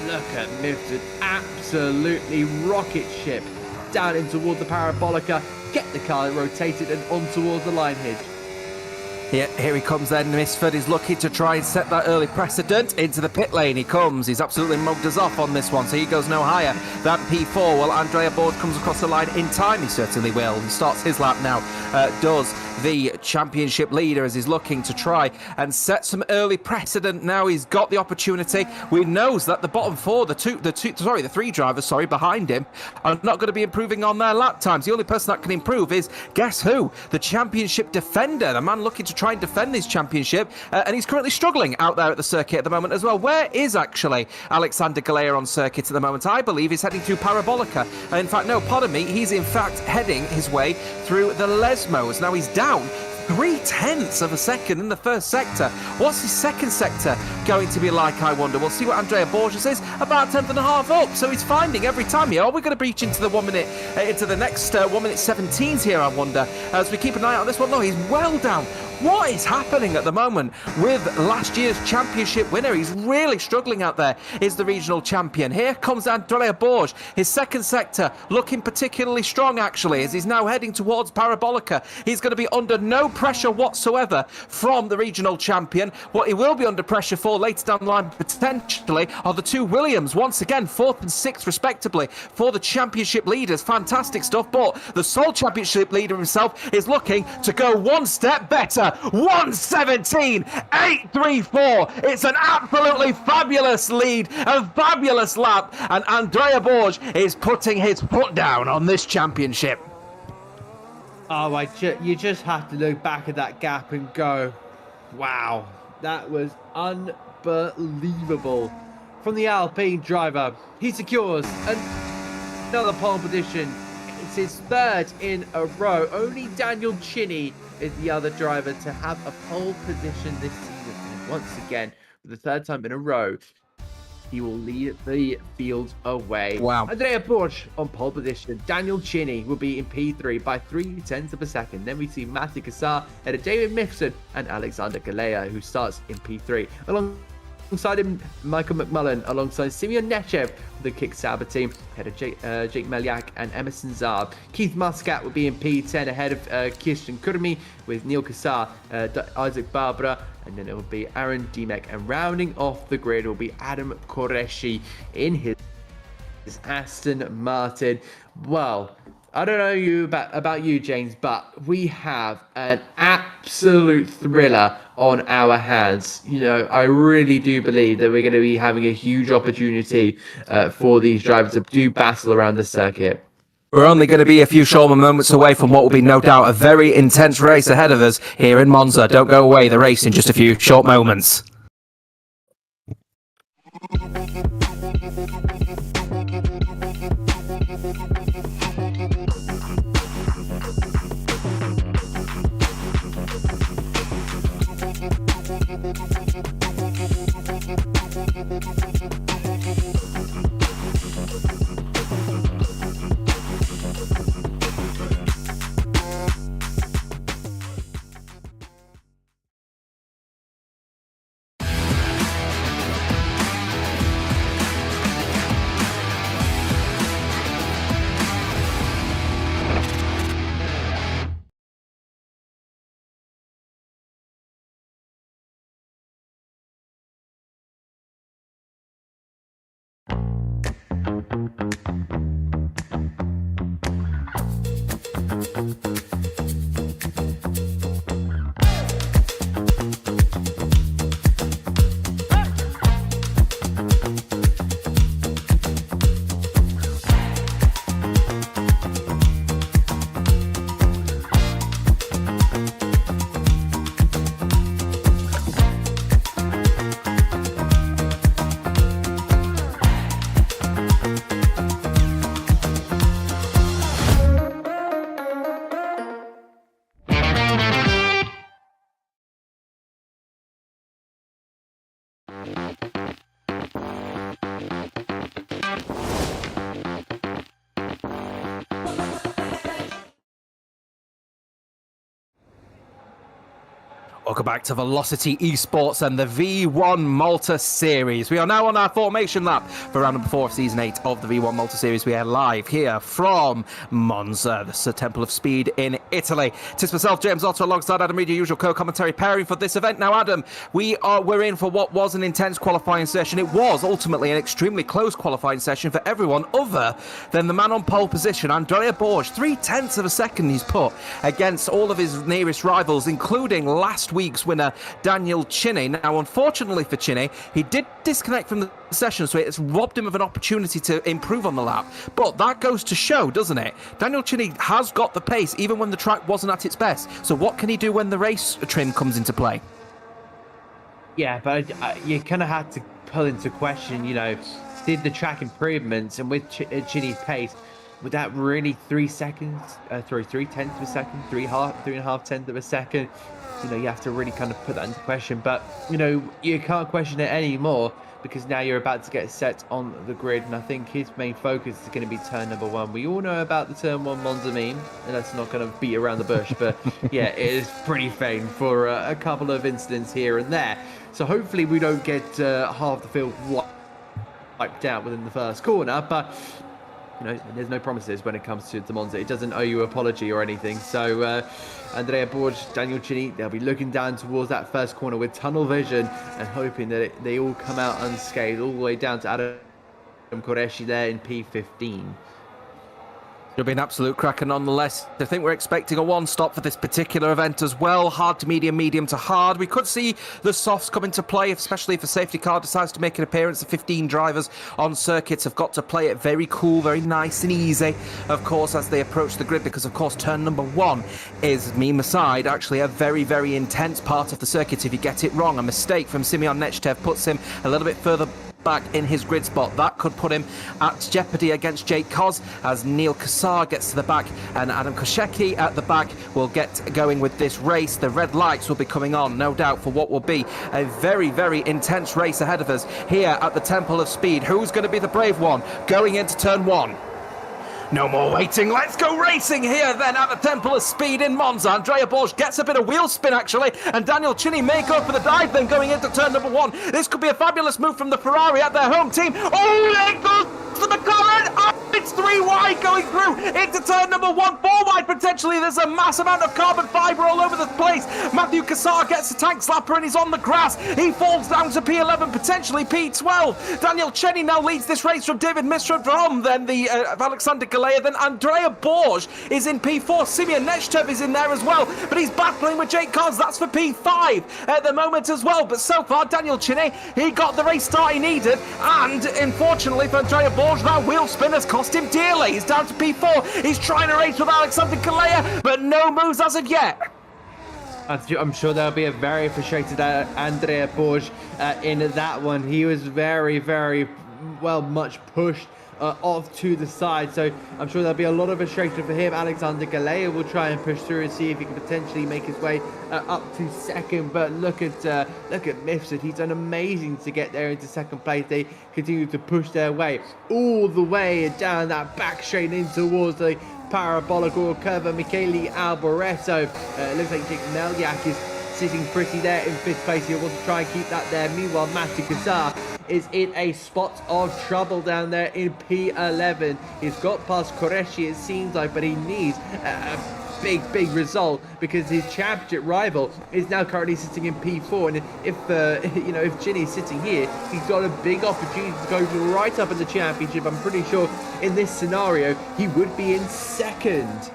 Look at Mifsud, absolutely rocket ship down in towards the Parabolica, get the car rotated and on towards the line hinge. Yeah, here he comes then. Misford is looking to try and set that early precedent. Into the pit lane he comes. He's absolutely mugged us off on this one, so he goes no higher than P4. Well, Andrea Borg comes across the line in time. He certainly will. He starts his lap now. Does the championship leader, as he's looking to try and set some early precedent. Now he's got the opportunity. We knows that the bottom four, the three drivers behind him are not going to be improving on their lap times. The only person that can improve is, guess who? The championship defender, the man looking to try and defend this championship, and he's currently struggling out there at the circuit at the moment as well. Where is actually Alexander Galea on circuit at the moment? I believe he's heading through Parabolica. In fact, no, pardon me, he's in fact heading his way through the Lesmos. Now he's down 0.3 of a second in the first sector. What's his second sector going to be like, I wonder? We'll see what Andrea Borges is. About 10.5 up, so he's finding every time here. Are we going to breach into the 1 minute, into the next 1 minute 17s here, I wonder, as we keep an eye on this one? No, he's well down. What is happening at the moment with last year's championship winner? He's really struggling out there, is the regional champion. Here comes Andrea Borg, his second sector, looking particularly strong, actually, as he's now heading towards Parabolica. He's going to be under no pressure whatsoever from the regional champion. What he will be under pressure for later down the line, potentially, are the two Williams, once again, 4th and 6th, respectively, for the championship leaders. Fantastic stuff, but the sole championship leader himself is looking to go one step better. 1:17.834. It's an absolutely fabulous lead, a fabulous lap, and Andrea Borg is putting his foot down on this championship. Oh, you just have to look back at that gap and go, wow, that was unbelievable. From the Alpine driver, he secures another pole position. It's his 3rd in a row. Only Daniel Chinny is the other driver to have a pole position this season. And once again, for the 3rd time in a row, he will lead the field away. Wow. Andrea Borg on pole position. Daniel Chinny will be in P3 by 0.3 of a second. Then we see Matthew Cassar, David Mifsud, and Alexander Galea, who starts in P3. Alongside Alongside him, Michael McMullen, alongside Simeon Nechev, the Kick Sauber team, ahead of Jake Meliak and Emerson Zarb. Keith Muscat will be in P10 ahead of Kirsten Kurmi with Neil Kassar, Isaac Barbara, and then it will be Aaron Demek. And rounding off the grid will be Adam Qureshi in his Aston Martin. Well, I don't know about you, James, but we have an absolute thriller on our hands. You know, I really do believe that we're going to be having a huge opportunity for these drivers to do battle around the circuit. We're only going to be a few short moments away from what will be no doubt a very intense race ahead of us here in Monza. Don't go away, the race in just a few short moments. Welcome back to Velocity Esports and the V1 Malta Series. We are now on our formation lap for round number 4 of Season 8 of the V1 Malta Series. We are live here from Monza, the Temple of Speed in Italy. Tis myself, James Otto, alongside Adam Reed, your usual co-commentary pairing for this event. Now, Adam, we're in for what was an intense qualifying session. It was ultimately an extremely close qualifying session for everyone other than the man on pole position, Andrea Borg. 0.3 of a second he's put against all of his nearest rivals, including last week's winner, Daniel Chinny. Now, unfortunately for Chinny, he did disconnect from the session, so it's robbed him of an opportunity to improve on the lap. But that goes to show, doesn't it? Daniel Chinny has got the pace, even when the track wasn't at its best. So what can he do when the race trim comes into play? Yeah, but you kind of had to pull into question, you know, did the track improvements, and with Chinny's pace, would that really 3 seconds, 3/10 of a second, 3.5 tenths of a second? You know, you have to really kind of put that into question. But, you know, you can't question it anymore because now you're about to get set on the grid. And I think his main focus is going to be turn number 1. We all know about the turn 1 Monza meme, and that's not going to beat around the bush. But, yeah, it is pretty famed for a couple of incidents here and there. So hopefully we don't get half the field wiped out within the first corner. But, you know, there's no promises when it comes to Monza. It doesn't owe you an apology or anything. So Andrea Borg, Daniel Chinny, they'll be looking down towards that first corner with tunnel vision and hoping that they all come out unscathed all the way down to Adam Qureshi there in P15. It'll be an absolute cracker nonetheless. I think we're expecting a one-stop for this particular event as well. Hard to medium, medium to hard. We could see the softs come into play, especially if a safety car decides to make an appearance. The 15 drivers on circuits have got to play it very cool, very nice and easy, of course, as they approach the grid, because, of course, turn number 1 is, meme aside, actually a very, very intense part of the circuit. If you get it wrong, a mistake from Simeon Nechev puts him a little bit further back in his grid spot. That could put him at jeopardy against Jake Koz as Neil Kassar gets to the back and Adam Koshecki at the back will get going with this race. The red lights will be coming on, no doubt, for what will be a very, very intense race ahead of us here at the Temple of Speed. Who's going to be the brave one going into turn 1? No more waiting. Let's go racing here then at the Temple of Speed in Monza. Andrea Borg gets a bit of wheel spin actually, and Daniel Chinny may go for the dive then going into turn number 1. This could be a fabulous move from the Ferrari at their home team. Oh, there goes the McLaren. Oh, it's 3 wide going through into turn number 1. 4 wide potentially. There's a mass amount of carbon fibre all over the place. Matthew Cassar gets a tank slapper and he's on the grass. He falls down to P11, potentially P12. Daniel Cheney now leads this race from David Mistrom, then the Alexander Galea, then Andrea Borg is in P4. Simeon Nechtov is in there as well, but he's battling with Jake Cons. That's for P5 at the moment as well. But so far, Daniel Cheney, he got the race start he needed, and unfortunately for Andrea Borg, that wheel spin has cost him dearly. He's down to P4. He's trying to race with Alexander Galea, but no moves as of yet. I'm sure there'll be a very frustrated Andrea Borg in that one. He was very, very much pushed off to the side, so I'm sure there'll be a lot of frustration for him. Alexander Galea will try and push through and see if he can potentially make his way up to second, but look at Mifsud. He's done amazing to get there into second place. They continue to push their way all the way down that back straight in towards the parabolical curve. Michele Alboreto, looks like Jake Melyak is sitting pretty there in 5th place. He'll want to try and keep that there. Meanwhile, Matthew Cassar is in a spot of trouble down there in P11. He's got past Qureshi, it seems like, but he needs a big result because his championship rival is now currently sitting in P4, and if Ginny's sitting here, he's got a big opportunity to go right up in the championship. I'm pretty sure in this scenario he would be in second.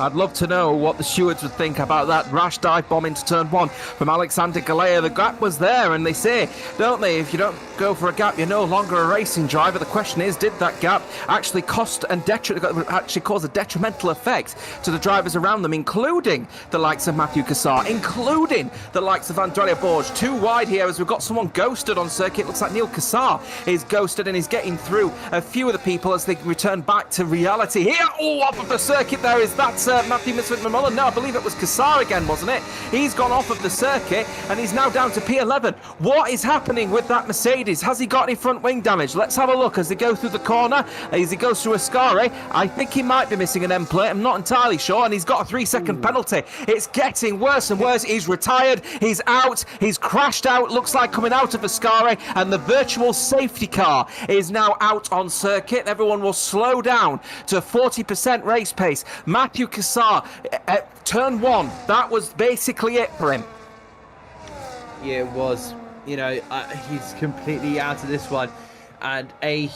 I'd love to know what the stewards would think about that rash dive bomb into turn 1 from Alexander Galea. The gap was there, and they say, don't they, if you don't go for a gap, you're no longer a racing driver. The question is, did that gap actually cause a detrimental effect to the drivers around them, including the likes of Matthew Cassar, including the likes of Andrea Borg? 2 wide here as we've got someone ghosted on circuit. Looks like Neil Cassar is ghosted and is getting through a few of the people as they return back to reality here. Oh, off of the circuit there is that Matthew McMullen. No, I believe it was Cassar again, wasn't it? He's gone off of the circuit and he's now down to P11. What is happening with that Mercedes? Has he got any front wing damage? Let's have a look as they go through the corner, as he goes through Ascari. I think he might be missing an end plate. I'm not entirely sure, and he's got a 3-second penalty. It's getting worse and worse. He's retired. He's out. He's crashed out. Looks like coming out of Ascari, and the virtual safety car is now out on circuit. Everyone will slow down to 40% race pace. Matthew Cassar at turn 1, that was basically it for him. Yeah, it was. He's completely out of this one, and a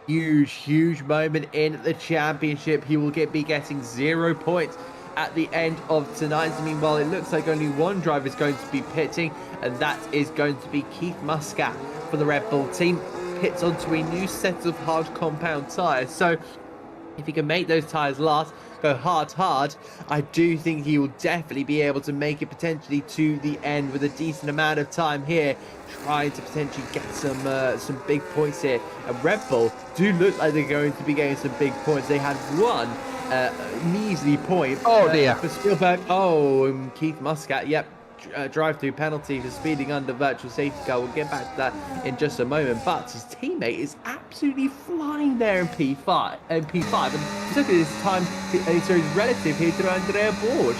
huge moment in the championship. He will be getting 0 points at the end of tonight. Meanwhile, it looks like only one driver is going to be pitting, and that is going to be Keith Muscat for the Red Bull team. Pits onto a new set of hard compound tyres, so if he can make those tyres last, go hard, I do think he will definitely be able to make it potentially to the end with a decent amount of time here, trying to potentially get some big points here. And Red Bull do look like they're going to be getting some big points. They had one measly point for Spielberg. Keith Muscat, yep. Drive-through penalty for speeding under virtual safety car. We'll get back to that in just a moment, but his teammate is absolutely flying there in P5 and look at his time, his relative here to Andrea Borg.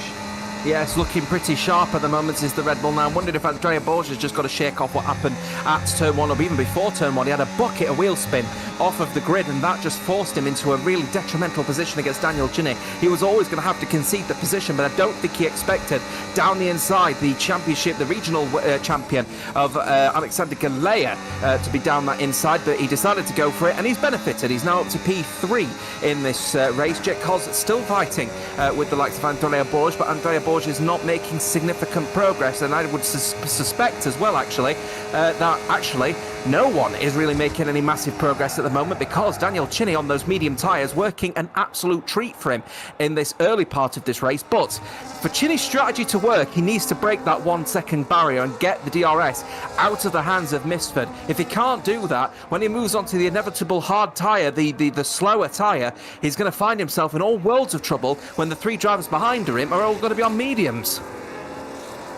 Yes, looking pretty sharp at the moment is the Red Bull now. I'm wondering if Andrea Borg has just got to shake off what happened at turn 1 or even before turn 1. He had a bucket of wheel spin off of the grid, and that just forced him into a really detrimental position against Daniel Chinny. He was always going to have to concede the position, but I don't think he expected down the inside the championship, the regional champion of Alexander Galea to be down that inside, but he decided to go for it, and he's benefited. He's now up to P3 in this race. Jake Cos still fighting with the likes of Andrea Borg, but Andrea Borg is not making significant progress, and I would suspect as well actually that actually no one is really making any massive progress at the moment, because Daniel Chinny on those medium tyres working an absolute treat for him in this early part of this race. But for Chinny's strategy to work, he needs to break that 1 second barrier and get the DRS out of the hands of Misford. If he can't do that, when he moves on to the inevitable hard tyre, the slower tyre, he's going to find himself in all worlds of trouble when the 3 drivers behind him are all going to be on mediums.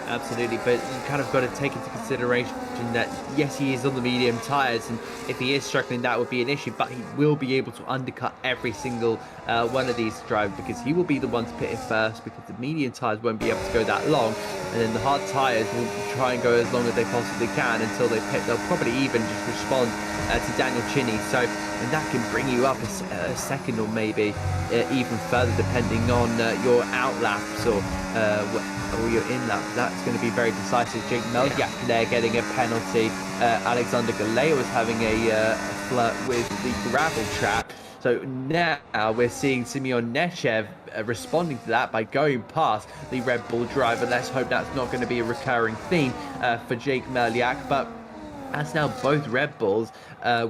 Absolutely, but you kind of got to take into consideration that yes, he is on the medium tyres, and if he is struggling, that would be an issue. But he will be able to undercut every single one of these drivers, because he will be the one to pit in first, because the medium tyres won't be able to go that long, and then the hard tyres will try and go as long as they possibly can until they pit. They'll probably even just respond to Daniel Chinny, so and that can bring you up a second or maybe even further, depending on your out laps or your in lap. That's going to be very decisive. Jake Melchak there getting a penalty. Alexander Galea was having a flirt with the gravel trap. So now we're seeing Simeon Nechev responding to that by going past the Red Bull driver. Let's hope that's not going to be a recurring theme for Jake Melchak, but that's now both Red Bulls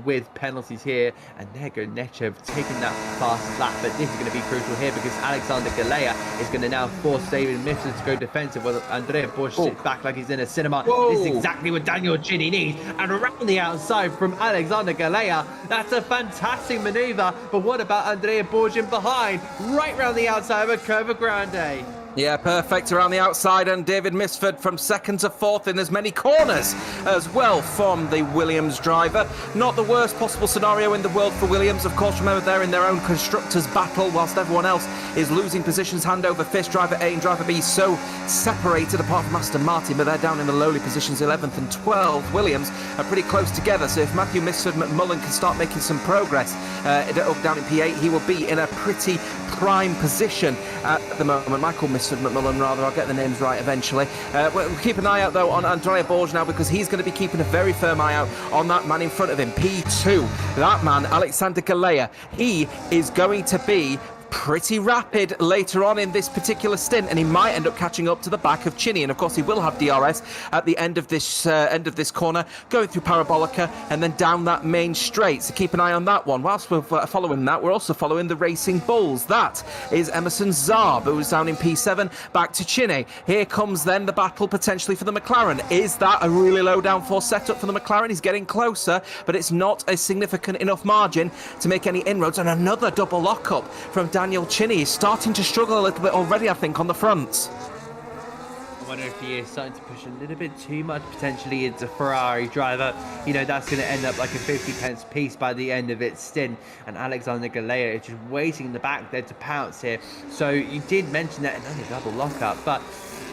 with penalties here, and there go Nechev taking that fast lap. But this is going to be crucial here, because Alexander Galea is going to now force David Mitchell to go defensive, while Andrea Bush sits back like he's in a cinema. This is exactly what Daniel Chinny needs, and around the outside from Alexander Galea, that's a fantastic maneuver. But what about Andrea Bush in behind, right round the outside of a Curva Grande? Yeah, perfect around the outside, and David Misford from second to fourth in as many corners as well from the Williams driver. Not the worst possible scenario in the world for Williams. Of course, remember, they're in their own constructors battle, whilst everyone else is losing positions hand over fist. Driver A and driver B so separated, apart from Aston Martin, but they're down in the lowly positions 11th and 12th. Williams are pretty close together, so if Matthew Misford McMullen can start making some progress up down in P8, he will be in a pretty prime position at the moment. Michael Misford McMullen, rather, I'll get the names right eventually. We'll keep an eye out though on Andrea Borg now, because he's going to be keeping a very firm eye out on that man in front of him, P2. That man, Alexander Galea, he is going to be pretty rapid later on in this particular stint, and he might end up catching up to the back of Chinny. And of course, he will have DRS at the end of this corner, going through Parabolica and then down that main straight. So keep an eye on that one. Whilst we're following that, we're also following the Racing Bulls. That is Emerson Zarb, who's down in P7, back to Chinny. Here comes then the battle potentially for the McLaren. Is that a really low downforce setup for the McLaren? He's getting closer, but it's not a significant enough margin to make any inroads. And another double lockup from Daniel Chinny. Is starting to struggle a little bit already, I think, on the fronts. I wonder if he is starting to push a little bit too much potentially into Ferrari driver. You know, that's going to end up like a 50 pence piece by the end of its stint, and Alexander Galea is just waiting in the back there to pounce here. So you did mention that another double lockup, but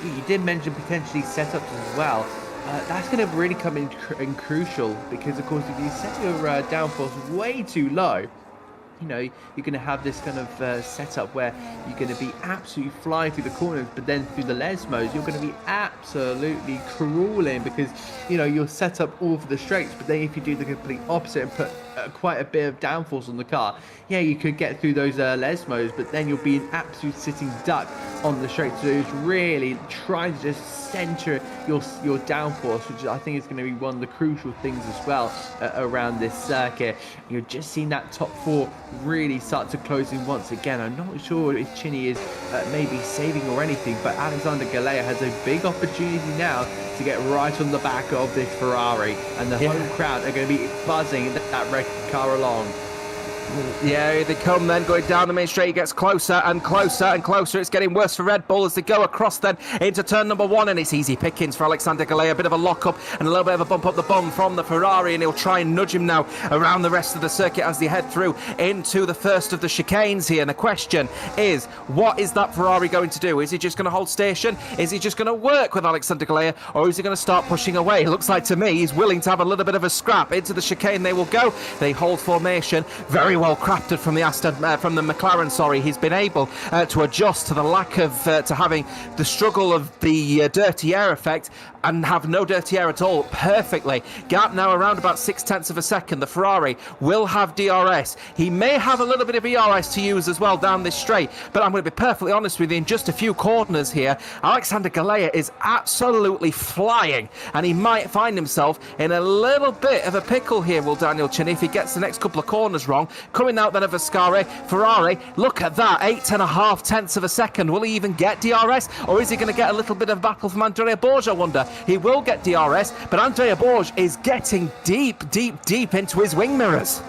you did mention potentially setups as well. That's going to really come in crucial, because of course if you set your downforce way too low, you know, you're going to have this kind of setup where you're going to be absolutely flying through the corners, but then through the Lesmos, you're going to be absolutely crawling, because, you know, you're set up all for the straights, but then if you do the complete opposite and put quite a bit of downforce on the car, yeah, you could get through those Lesmos, but then you'll be an absolute sitting duck on the straight. So it's really trying to just center your downforce, which I think is going to be one of the crucial things as well around this circuit. You're just seeing that top four really start to close in once again. I'm not sure if Chinny is maybe saving or anything, but Alexander Galea has a big opportunity now to get right on the back of this Ferrari, and the home crowd are going to be buzzing that red car along. Yeah, here they come then, going down the main straight. He gets closer and closer and closer. It's getting worse for Red Bull as they go across then into turn number one, and it's easy pickings for Alexander Galea. A bit of a lock-up and a little bit of a bump up the bum from the Ferrari, and he'll try and nudge him now around the rest of the circuit as they head through into the first of the chicanes here. And the question is, what is that Ferrari going to do? Is he just going to hold station? Is he just going to work with Alexander Galea, or is he going to start pushing away? It looks like to me he's willing to have a little bit of a scrap. Into the chicane they will go. They hold formation. Very well crafted from the McLaren. Sorry, he's been able to adjust to the lack of to having the struggle of the dirty air effect, and have no dirty air at all perfectly. Gap now around about 0.6 of a second. The Ferrari will have DRS. He may have a little bit of ERS to use as well down this straight, but I'm going to be perfectly honest with you, in just a few corners here, Alexander Galea is absolutely flying, and he might find himself in a little bit of a pickle here, will Daniel Chinny, if he gets the next couple of corners wrong. Coming out then of Ferrari, look at that, 8.5 of a second. Will he even get DRS, or is he going to get a little bit of battle from Andrea Borg, I wonder? He will get DRS, but Andrea Borg is getting deep into his wing mirrors.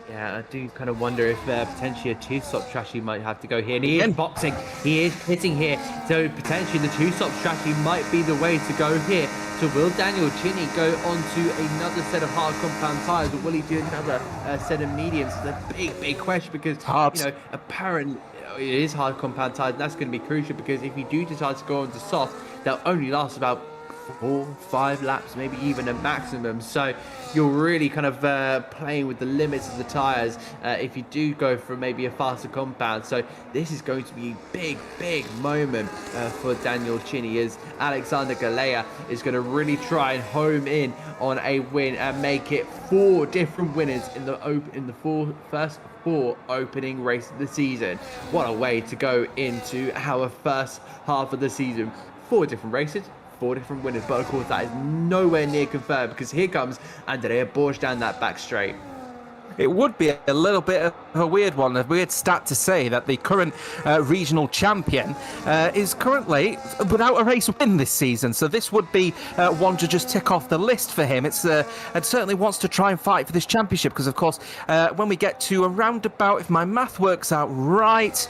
Yeah, Yeah, I do kind of wonder if potentially a two-stop strategy might have to go here. And he is boxing. He is hitting here. So potentially the two-stop strategy might be the way to go here. So will Daniel Chinny go on to another set of hard compound tyres, or will he do another set of mediums? It's a big, big question because, apparently it is hard compound tyres. And that's going to be crucial because if you do decide to go on to soft, they'll only last about 4-5 laps, maybe even a maximum. So you're really kind of playing with the limits of the tires if you do go for maybe a faster compound. So this is going to be a big moment for Daniel Chinny, as Alexander Galea is going to really try and home in on a win and make it 4 different winners in the first 4 opening race of the season. What a way to go into our first half of the season. 4 different races, 4 different winners, but of course that is nowhere near confirmed because here comes Andrea Borg down that back straight. It would be a little bit of a weird one, a weird stat to say that the current regional champion is currently without a race win this season. So this would be one to just tick off the list for him. It's and certainly wants to try and fight for this championship because, of course, when we get to around about, if my math works out right,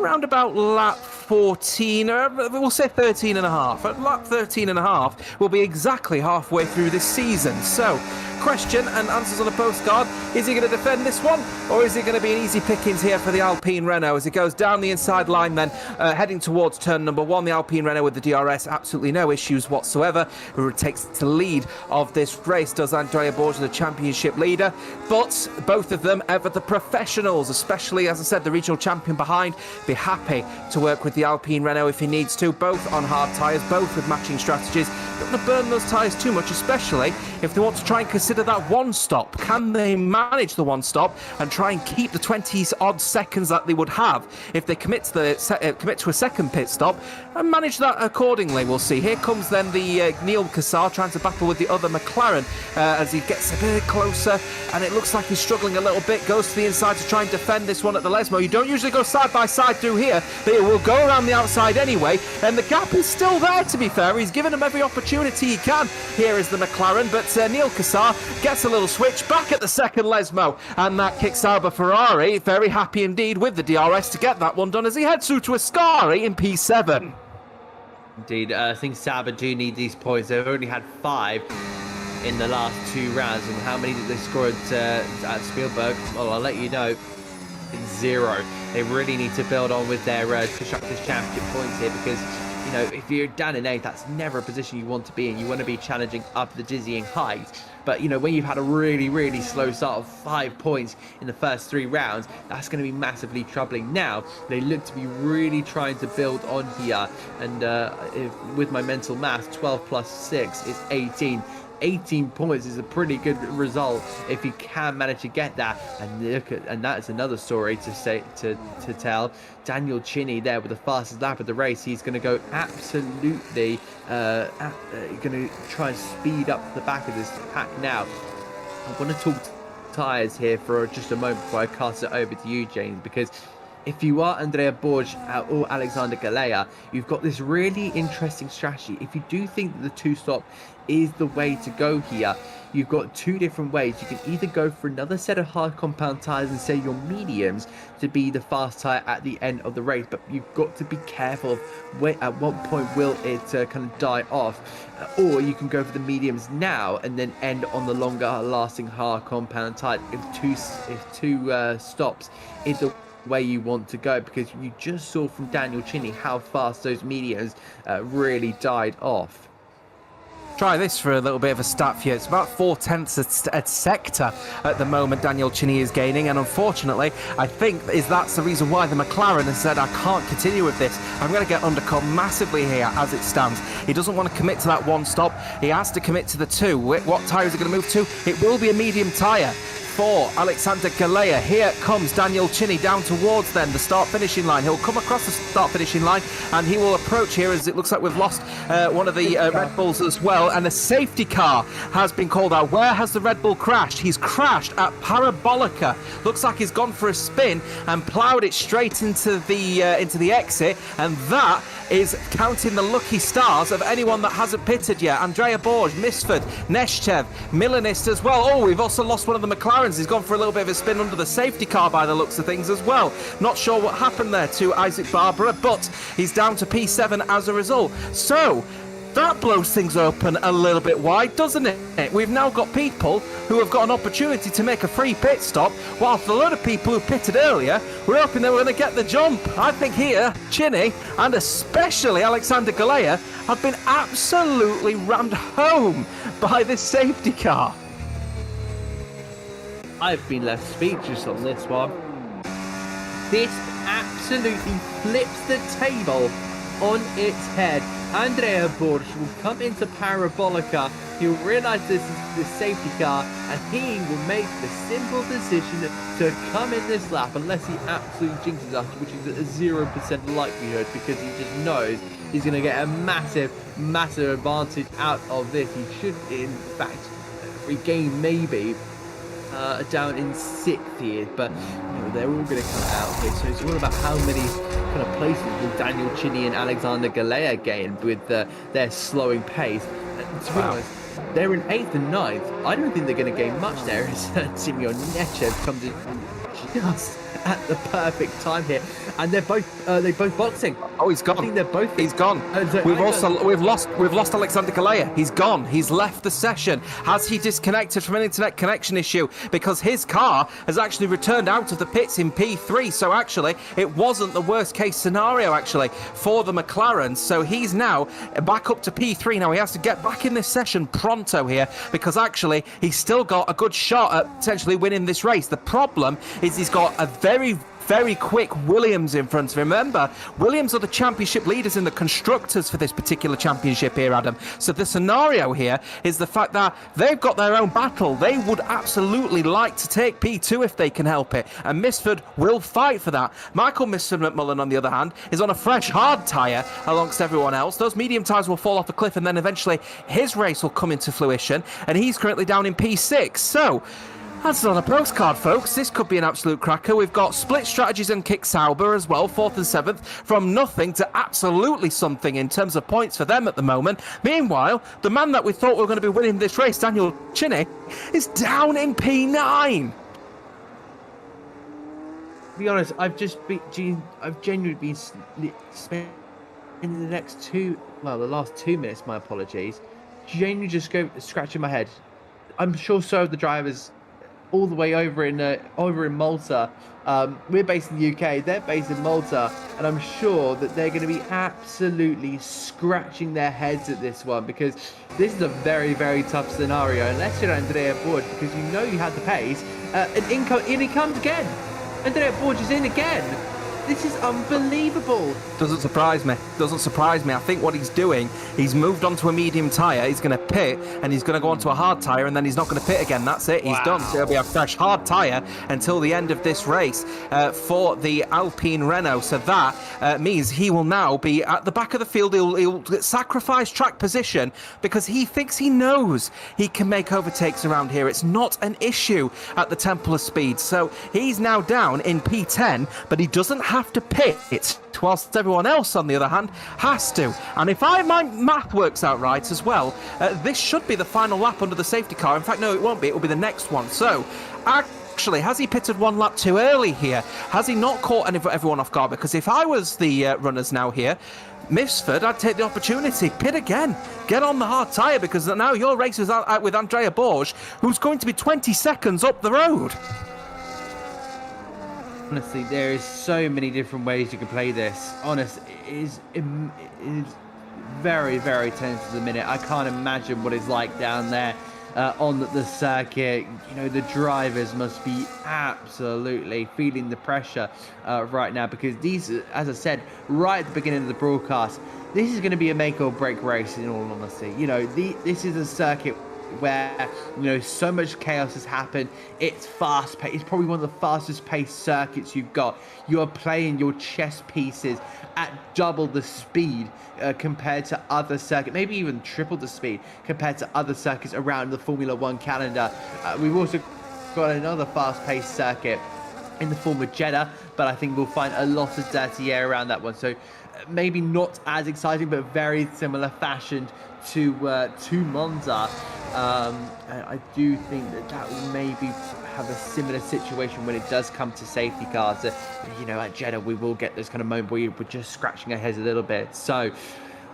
around about lap 14, we'll say 13 and a half. At lap 13 and a half, we'll be exactly halfway through this season. So, question and answers on a postcard. Is he going to defend this one, or is it going to be an easy pickings here for the Alpine Renault as it goes down the inside line then, heading towards turn number 1. The Alpine Renault with the DRS, absolutely no issues whatsoever. Who takes the lead of this race does Andrea Borg, the championship leader. But both of them ever the professionals, especially, as I said, the regional champion behind, be happy to work with the Alpine Renault if he needs to, both on hard tyres, both with matching strategies. Don't want to burn those tyres too much, especially if they want to try and consider that one stop. Can they manage the one stop and try and keep the 20 odd seconds that they would have if they commit to a second pit stop and manage that accordingly? We'll see. Here comes then the Neil Cassar trying to battle with the other McLaren as he gets a bit closer, and it looks like he's struggling a little bit. Goes to the inside to try and defend this one at the Lesmo. You don't usually go side by side through here, but it will go around the outside anyway, and the gap is still there, to be fair. He's given him every opportunity he can. Here is the McLaren, but Neil Cassar gets a little switch back at the second Lesmo, and that kicks Sauber Ferrari very happy indeed with the DRS to get that one done as he heads through to Ascari in P7. Indeed, I think Sauber do need these points. They've only had 5 in the last 2 rounds, and how many did they score at Spielberg? Well, I'll let you know. 0. They really need to build on with their Constructors' Championship points here because, you know, if you're down in 8th, that's never a position you want to be in. You want to be challenging up the dizzying heights. But, you know, when you've had a really slow start of 5 points in the first 3 rounds, that's going to be massively troubling. Now, they look to be really trying to build on here. And with my mental math, 12 plus 6 is 18. 18 points is a pretty good result if you can manage to get that. And that's another story to tell. Daniel Chinny there with the fastest lap of the race. He's going to go absolutely going to try and speed up the back of this pack now. I want to talk tyres here for just a moment before I cast it over to you, James, because if you are Andrea Borg or Alexander Galea, you've got this really interesting strategy. If you do think that the 2-stop is the way to go here, you've got 2 different ways. You can either go for another set of hard compound tyres and say your mediums to be the fast tyre at the end of the race, but you've got to be careful of at what point will it kind of die off. Or you can go for the mediums now and then end on the longer lasting hard compound tyre if two stops is the way you want to go, because you just saw from Daniel Chinny how fast those mediums really died off. Try this for a little bit of a stat for you. It's about 0.4 a sector at the moment Daniel Chinny is gaining, and unfortunately I think that's the reason why the McLaren has said I can't continue with this. I'm going to get undercut massively here as it stands. He doesn't want to commit to that one stop. He has to commit to the 2. What tyre is he going to move to? It will be a medium tyre for Alexander Galea. Here comes Daniel Chinny down towards then the start-finishing line. He'll come across the start-finishing line and he will approach here as it looks like we've lost one of the Red Bulls as well, and a safety car has been called out. Where has the Red Bull crashed? He's crashed at Parabolica. Looks like he's gone for a spin and ploughed it straight into the exit, and that is counting the lucky stars of anyone that hasn't pitted yet. Andrea Borg, Misford, Neshchev, Milanist as well. Oh, we've also lost one of the McLaren McLarens. He's gone for a little bit of a spin under the safety car by the looks of things as well. Not sure what happened there to Isaac Barbara, but he's down to P7 as a result. So that blows things open a little bit wide, doesn't it? We've now got people who have got an opportunity to make a free pit stop, whilst a lot of people who pitted earlier were hoping they were going to get the jump. I think here, Chinny, and especially Alexander Galea, have been absolutely rammed home by this safety car. I've been left speechless on this one. This absolutely flips the table on its head. Andrea Borsch will come into Parabolica. He'll realise this is the safety car, and he will make the simple decision to come in this lap, unless he absolutely jinxes us, which is a 0% likelihood, because he just knows he's going to get a massive advantage out of this. He should, in fact, regain maybe down in 6th here, but they're all going to come out here, so it's all about how many kind of places will Daniel Chinny and Alexander Galea gain with their slowing pace. And to be honest, they're in 8th and 9th. I don't think they're going to gain much there as Simeon Nechev comes in just at the perfect time here, and they're both boxing. Oh, he's gone. I think they're both. He's gone. We've lost Alexander Galea. He's gone. He's left the session. Has he disconnected from an internet connection issue? Because his car has actually returned out of the pits in P3. So actually, it wasn't the worst case scenario actually for the McLarens. So he's now back up to P3. Now he has to get back in this session pronto here, because actually he's still got a good shot at potentially winning this race. The problem is he's got a very quick Williams in front of him. Remember, Williams are the championship leaders in the constructors for this particular championship here, Adam. So the scenario here is the fact that they've got their own battle. They would absolutely like to take P2 if they can help it, and Misford will fight for that. Michael Misford McMullen, on the other hand, is on a fresh hard tyre amongst everyone else. Those medium tyres will fall off the cliff, and then eventually his race will come into fruition, and he's currently down in P6. So that's on a postcard, folks. This could be an absolute cracker. We've got split strategies and Kick Sauber as well, 4th and 7th, from nothing to absolutely something in terms of points for them at the moment. Meanwhile, the man that we thought were going to be winning this race, Daniel Chinny, is down in P9. To be honest, I've genuinely been spending the last 2 minutes, my apologies, genuinely just scratching my head. I'm sure so have the drivers all the way over in Malta. We're based in the UK, they're based in Malta, and I'm sure that they're going to be absolutely scratching their heads at this one, because this is a very tough scenario unless you're Andrea Borg, because you had the pace, and in he comes again. Andrea Borg is in again. This is unbelievable. Doesn't surprise me. I think what he's doing, he's moved on to a medium tyre, he's going to pit, and he's going to go onto a hard tyre, and then he's not going to pit again. That's it. He's done. So it'll be a fresh hard tyre until the end of this race for the Alpine Renault. So that means he will now be at the back of the field. He'll sacrifice track position because he thinks he knows he can make overtakes around here. It's not an issue at the Temple of Speed. So he's now down in P10, but he doesn't have to pit, whilst everyone else, on the other hand, has to. And if my math works out right as well, this should be the final lap under the safety car. In fact, no, it won't be. It will be the next one. So, actually, has he pitted 1 lap too early here? Has he not caught everyone off guard? Because if I was the runners now here, Misford, I'd take the opportunity, pit again, get on the hard tyre, because now your race is out with Andrea Borg, who's going to be 20 seconds up the road. Honestly, there is so many different ways you can play this. Honestly, it is very tense at the minute. I can't imagine what it's like down there on the circuit. The drivers must be absolutely feeling the pressure right now, because these, as I said right at the beginning of the broadcast, this is going to be a make or break race, in all honesty. This is a circuit where so much chaos has happened. It's fast paced. It's probably one of the fastest paced circuits you've got. You are playing your chess pieces at double the speed compared to other circuits, maybe even triple the speed compared to other circuits around the Formula One calendar. We've also got another fast paced circuit in the form of Jeddah, but I think we'll find a lot of dirty air around that one. So maybe not as exciting, but very similar fashioned to Monza. I do think that will maybe have a similar situation when it does come to safety cars. At Jeddah, we will get this kind of moment where we're just scratching our heads a little bit. So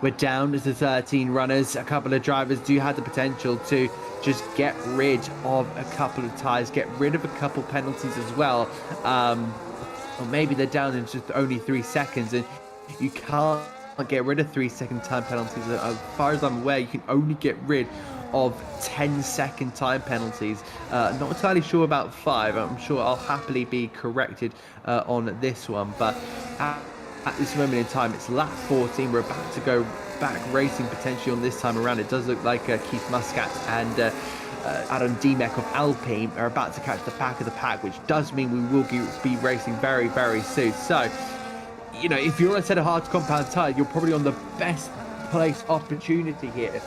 we're down to 13 runners. A couple of drivers do have the potential to just get rid of a couple of tyres, get rid of a couple penalties as well. Or maybe they're down in just only 3 seconds, and you can't get rid of 3-second time penalties. As far as I'm aware, you can only get rid of 10-second time penalties. Not entirely sure about 5. I'm sure I'll happily be corrected on this one, but at this moment in time, it's lap 14. We're about to go back racing potentially on this time around. It does look like Keith Muscat and Adam Demek of Alpine are about to catch the back of the pack, which does mean we will be racing very, very soon. So, if you're on a set of hard compound tyre, you're probably on the best place opportunity here.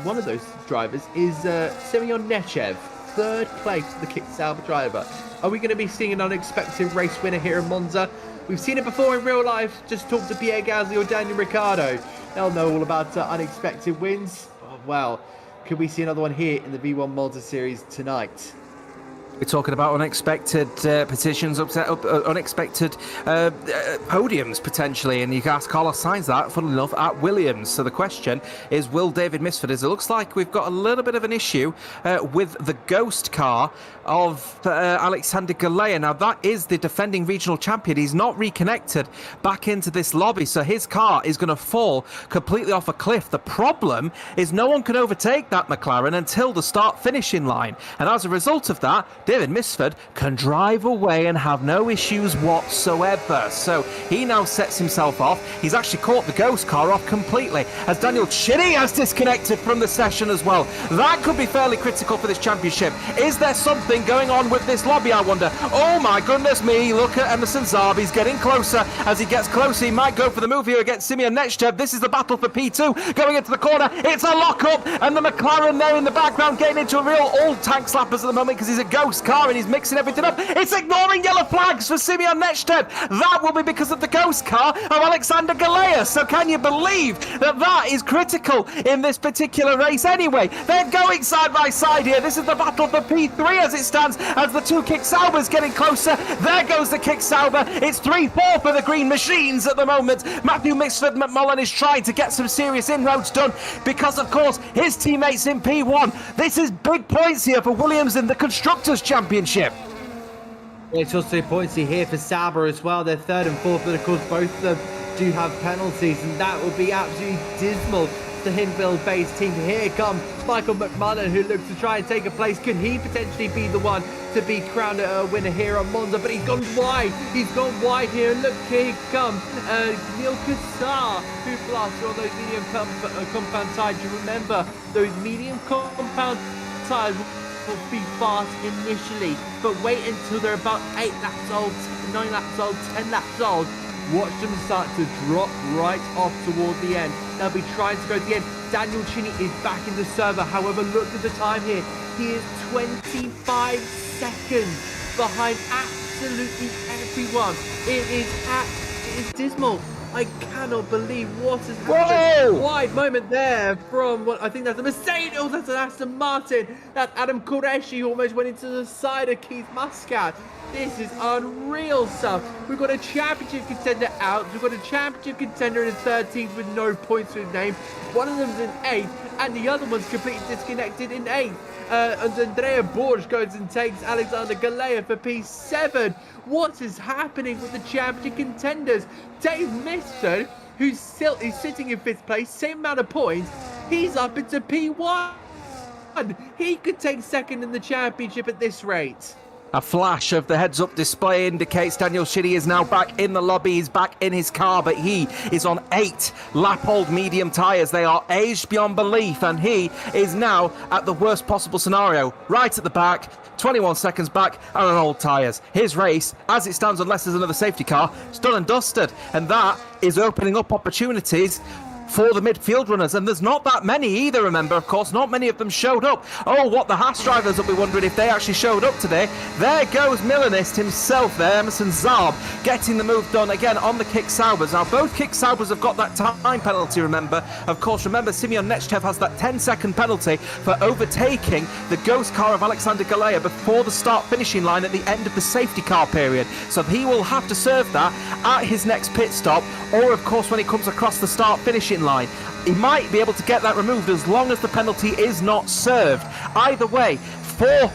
One of those drivers is Semyon Nechev, 3rd place, the Kit Sauber driver. Are we going to be seeing an unexpected race winner here in Monza? We've seen it before in real life. Just talk to Pierre Gasly or Daniel Ricciardo. They'll know all about unexpected wins. Oh, well, could we see another one here in the V1 Malta Series tonight? We're talking about unexpected positions, unexpected podiums potentially, and you can ask Carlos Sainz that, funnily enough, at Williams. So the question is, will David Misford, as it looks like we've got a little bit of an issue with the ghost car of Alexander Galea. Now, that is the defending regional champion. He's not reconnected back into this lobby, so his car is going to fall completely off a cliff. The problem is no one can overtake that McLaren until the start-finishing line, and as a result of that, David Misford can drive away and have no issues whatsoever. So he now sets himself off. He's actually caught the ghost car off completely, as Daniel Chini has disconnected from the session as well. That could be fairly critical for this championship. Is there something going on with this lobby, I wonder? Oh my goodness me, look at Emerson Zarb. He's getting closer. As he gets closer, he might go for the move here against Simeon Nechchev. This is the battle for P2. Going into the corner, it's a lock-up, and the McLaren there in the background getting into a real old tank slappers at the moment because he's a ghost car and he's mixing everything up. It's ignoring yellow flags for Simeon Nechchev. That will be because of the ghost car of Alexander Galea. So can you believe that is critical in this particular race anyway? They're going side by side here. This is the battle for P3 as it stands, as the two Kick Saubers getting closer. There goes the Kick Sauber. It's 3-4 for the green machines at the moment. Matthew Misford McMullen is trying to get some serious inroads done because, of course, his teammates in P1. This is big points here for Williams in the Constructors' Championship. It's also points here for Sauber as well. They're 3rd and 4th, but of course both of them do have penalties, and that will be absolutely dismal. The Hinville-based team. Here comes Michael McMullen, who looks to try and take a place. Could he potentially be the one to be crowned a winner here on Monza? But he's gone wide. He's gone wide here. Look, here he comes. Neil Kassar, who blasted on those medium compound tyres. You remember, those medium compound tyres will be fast initially, but wait until they're about 8 laps old, 9 laps old, 10 laps old. Watch them start to drop right off toward the end. They'll be trying to go to the end. Daniel Chini is back in the server. However, look at the time here. He is 25 seconds behind absolutely everyone. It is dismal. I cannot believe what has happened. Wide moment there from what I think that's a Mercedes. Oh, that's an Aston Martin. That's Adam Qureshi, who almost went into the side of Keith Muscat. This is unreal stuff. We've got a championship contender out. We've got a championship contender in 13th with no points to his name. One of them's in 8th, and the other one's completely disconnected in 8th. And Andrea Borg goes and takes Alexander Galea for P7. What is happening with the championship contenders? Dave Misford, who's sitting in 5th place, same amount of points, he's up into P1. He could take 2nd in the championship at this rate. A flash of the heads-up display indicates Daniel Chini is now back in the lobby. He's back in his car, but he is on 8 lap-old medium tyres. They are aged beyond belief, and he is now at the worst possible scenario. Right at the back, 21 seconds back, and on old tyres. His race, as it stands, unless there's another safety car, is done and dusted. And that is opening up opportunities for the midfield runners, and there's not that many either, remember, of course, not many of them showed up. Oh, what the Haas drivers will be wondering if they actually showed up today. There goes Milanist himself there, Emerson Zarb, getting the move done again on the kick Saubers. Now, both kick Saubers have got that time penalty, remember. Of course, remember, Simeon Nechchev has that 10-second penalty for overtaking the ghost car of Alexander Galea before the start-finishing line at the end of the safety car period. So he will have to serve that at his next pit stop, or of course when he comes across the start-finishing line. He might be able to get that removed as long as the penalty is not served. Either way, for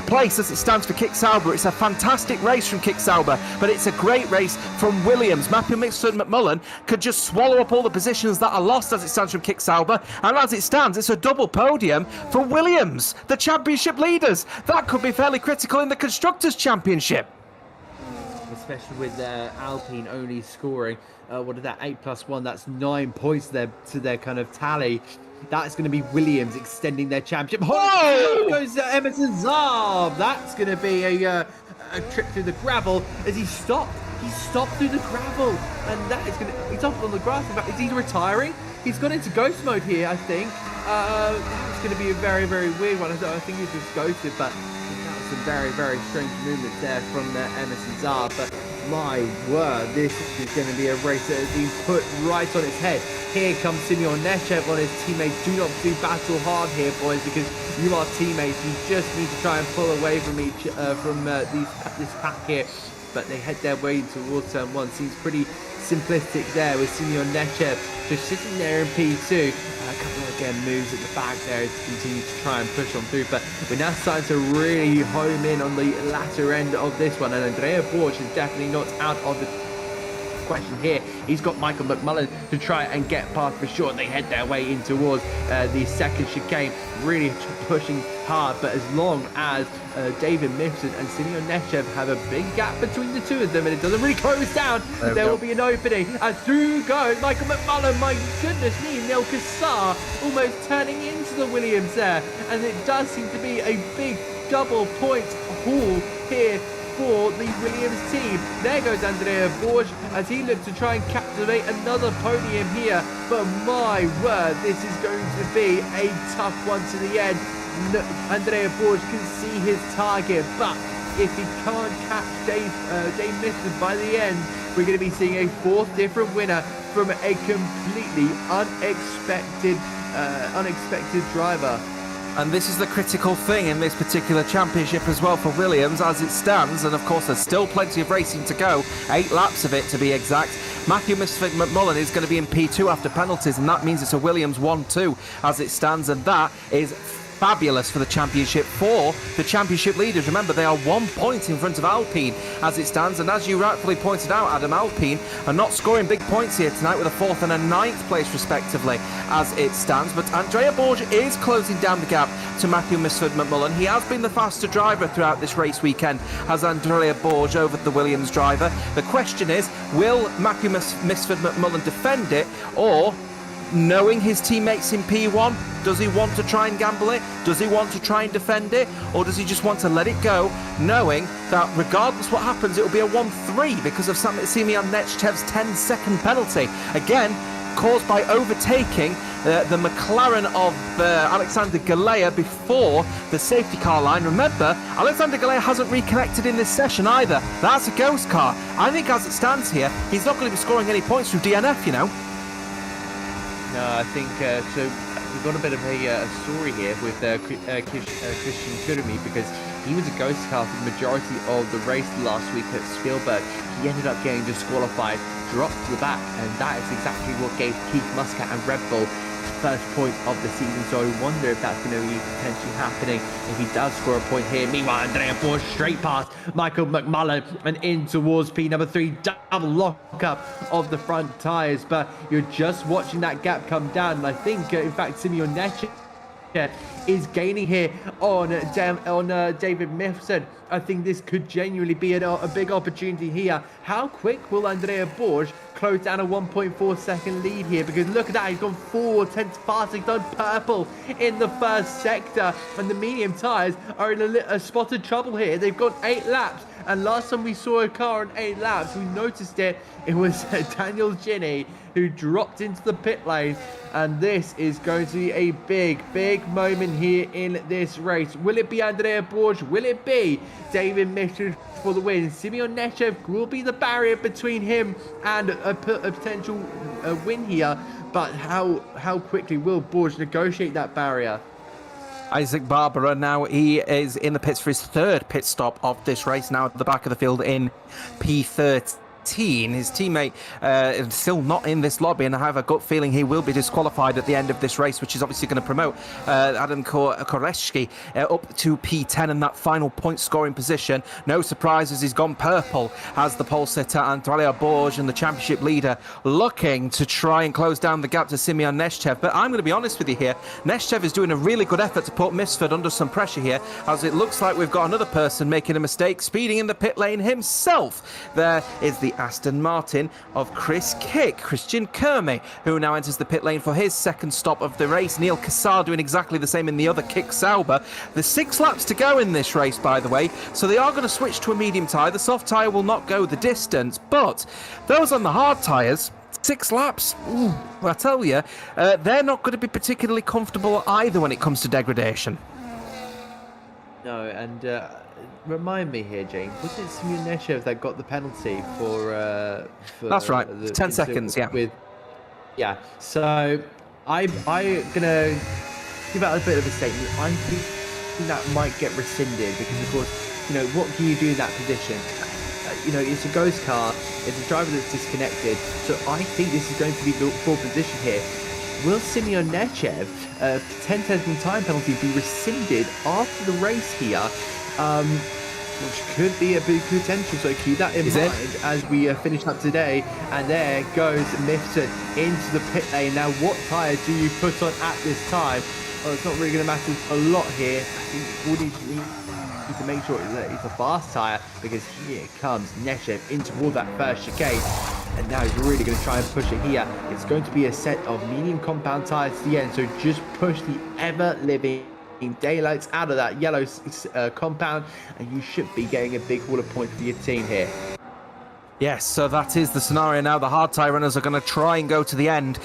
place as it stands for Kick Sauber, it's a fantastic race from Kick Sauber, but it's a great race from Williams. Matthew Mixford McMullen could just swallow up all the positions that are lost as it stands from Kick Sauber, and as it stands, it's a double podium for Williams, the championship leaders. That could be fairly critical in the Constructors' Championship. Especially with Alpine only scoring, what is that, 8+1, that's 9 points there to their kind of tally. That's going to be Williams extending their championship. Oh, goes Emerson Zarb. That's going to be a trip through the gravel as he stopped. He stopped through the gravel, and that is going to. He's off on the grass. In fact, is he retiring? He's gone into ghost mode here, I think. That's going to be a very, very weird one. I think he's just ghosted, but that was some very, very strange movements there from Emerson Zarb. But my word, this is going to be a race that has been put right on its head. Here comes Simeon Nechchev on his teammates. Do not do battle hard here, boys, because you are teammates. You just need to try and pull away from this pack here. But they head their way towards turn 1. Seems pretty simplistic there with Simeon Nechchev just sitting there in P2. A couple of again moves at the back there to continue to try and push on through. But we're now starting to really home in on the latter end of this one. And Andrea Borch is definitely not out of the question here. He's got Michael McMullen to try and get past for sure. They head their way in towards the second chicane, really pushing hard. But as long as David Mifsud and Simeon Nechchev have a big gap between the two of them and it doesn't really close down, there will be an opening. And through goes Michael McMullen. My goodness me, Neil Kassar almost turning into the Williams there. And it does seem to be a big double point haul here for the Williams team. There goes Andrea Borg as he looks to try and captivate another podium here. But my word, this is going to be a tough one to the end. Andrea Borg can see his target, but if he can't catch Dave Mifsud by the end, we're going to be seeing a fourth different winner from a completely unexpected driver. And this is the critical thing in this particular championship as well for Williams as it stands. And of course, there's still plenty of racing to go. 8 laps of it to be exact. Matthew McMullen is going to be in P2 after penalties, and that means it's a Williams 1-2 as it stands. And that is fabulous for the championship, for the championship leaders. Remember, they are 1 point in front of Alpine as it stands, and as you rightfully pointed out, Adam, Alpine are not scoring big points here tonight with a 4th and a 9th place respectively as it stands. But Andrea Borg is closing down the gap to Matthew Mifsud McMullen. He has been the faster driver throughout this race weekend as Andrea Borg over the Williams driver. The question is, will Matthew Mifsud McMullen defend it, or knowing his teammates in P1, does he want to try and gamble it? Does he want to try and defend it? Or does he just want to let it go, knowing that regardless what happens, it will be a 1-3 because of Simeon Nechchev's 10-second penalty? Again, caused by overtaking the McLaren of Alexander Galea before the safety car line. Remember, Alexander Galea hasn't reconnected in this session either. That's a ghost car. I think as it stands here, he's not going to be scoring any points through DNF, you know. No, I think so. We've got a bit of a story here with Christian Kurumi, because he was a ghost car for the majority of the race last week at Spielberg. He ended up getting disqualified, dropped to the back, and that is exactly what gave Keith Muscat and Red Bull first point of the season. So I wonder if that's going to be potentially happening if he does score a point here. Meanwhile, Andrea Borg straight past Michael McMullen and in towards P number 3, double lockup of the front tyres. But you're just watching that gap come down, and I think in fact Simeon Nechchev is gaining here on David Mifsud. I think this could genuinely be a big opportunity here. How quick will Andrea Borg close down a 1.4 second lead here, because look at that, he's gone forward, 10 fast, he's done purple in the first sector, and the medium tyres are in a spot of trouble here. They've got 8 laps, and last time we saw a car on 8 laps, we noticed it was Daniel Ginny who dropped into the pit lane, and this is going to be a big moment here in this race. Will it be Andrea Borg? Will it be David Mitchell for the win? Simeon Nechev will be the barrier between him and a potential win here, but how quickly will Borg negotiate that barrier? Isaac Barbara now, he is in the pits for his 3rd pit stop of this race, now at the back of the field in P13. His teammate is still not in this lobby, and I have a gut feeling he will be disqualified at the end of this race, which is obviously going to promote Adam Koreshki up to P10 in that final point scoring position. No surprises, he's gone purple as the pole sitter Andrea Borg and the championship leader looking to try and close down the gap to Simeon Nechev. But I'm going to be honest with you here, Nechev is doing a really good effort to put Misford under some pressure here, as it looks like we've got another person making a mistake, speeding in the pit lane himself. There is the Aston Martin of Christian Kermey, who now enters the pit lane for his 2nd stop of the race. Neil Kassar doing exactly the same in the other Kick Sauber. There's 6 laps to go in this race, by the way, so they are going to switch to a medium tyre. The soft tyre will not go the distance, but those on the hard tyres, 6 laps, ooh, I tell you, they're not going to be particularly comfortable either when it comes to degradation. No, and remind me here, James, was it Simeon Nechev that got the penalty for that's right, 10 seconds, yeah. So I'm gonna give out a bit of a statement. I think that might get rescinded, because of course, you know, what can you do in that position? You know, it's a ghost car, it's a driver that's disconnected, so I think this is going to be the full position here. Will Simeon Nechev 10-second time penalty be rescinded after the race here? Which could be a big potential, so keep that in mind as we finish up today. And there goes Mifsud into the pit lane. Now, what tyre do you put on at this time? Well, it's not really going to matter a lot here. I think we need to make sure that it's a fast tyre, because here comes Nechev in toward that first chicane. And now he's really going to try and push it here. It's going to be a set of medium compound tyres to the end, so just push the ever-living daylights out of that yellow compound, and you should be getting a big haul of points for your team here. Yes, so that is the scenario now. The hard tyre runners are going to try and go to the end.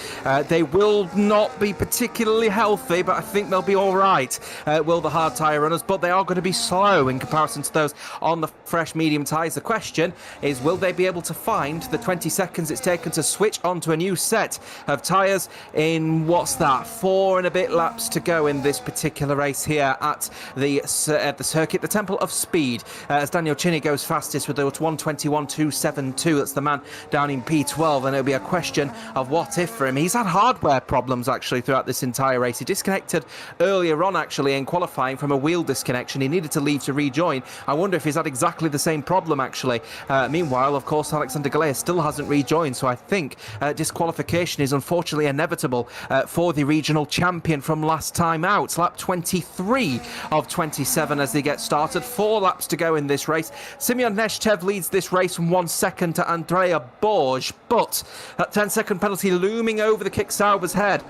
They will not be particularly healthy, but I think they'll be all right, will the hard tyre runners. But they are going to be slow in comparison to those on the fresh medium tyres. The question is, will they be able to find the 20 seconds it's taken to switch onto a new set of tyres in, what's that, 4 and a bit laps to go in this particular race here at the circuit, the Temple of Speed, as Daniel Chinny goes fastest with the 1:21.272. That's the man down in P12, and it'll be a question of what if for him. He's had hardware problems actually throughout this entire race. He disconnected earlier on actually in qualifying from a wheel disconnection. He needed to leave to rejoin. I wonder if he's had exactly the same problem actually. Meanwhile, of course, Alexander Galea still hasn't rejoined, so I think disqualification is unfortunately inevitable for the regional champion from last time out. Lap 23 of 27 as they get started. 4 laps to go in this race. Simeon Nechev leads this race from 1 second to Andrea Borg, but that 10-second penalty looming over the Kick Sauber's head.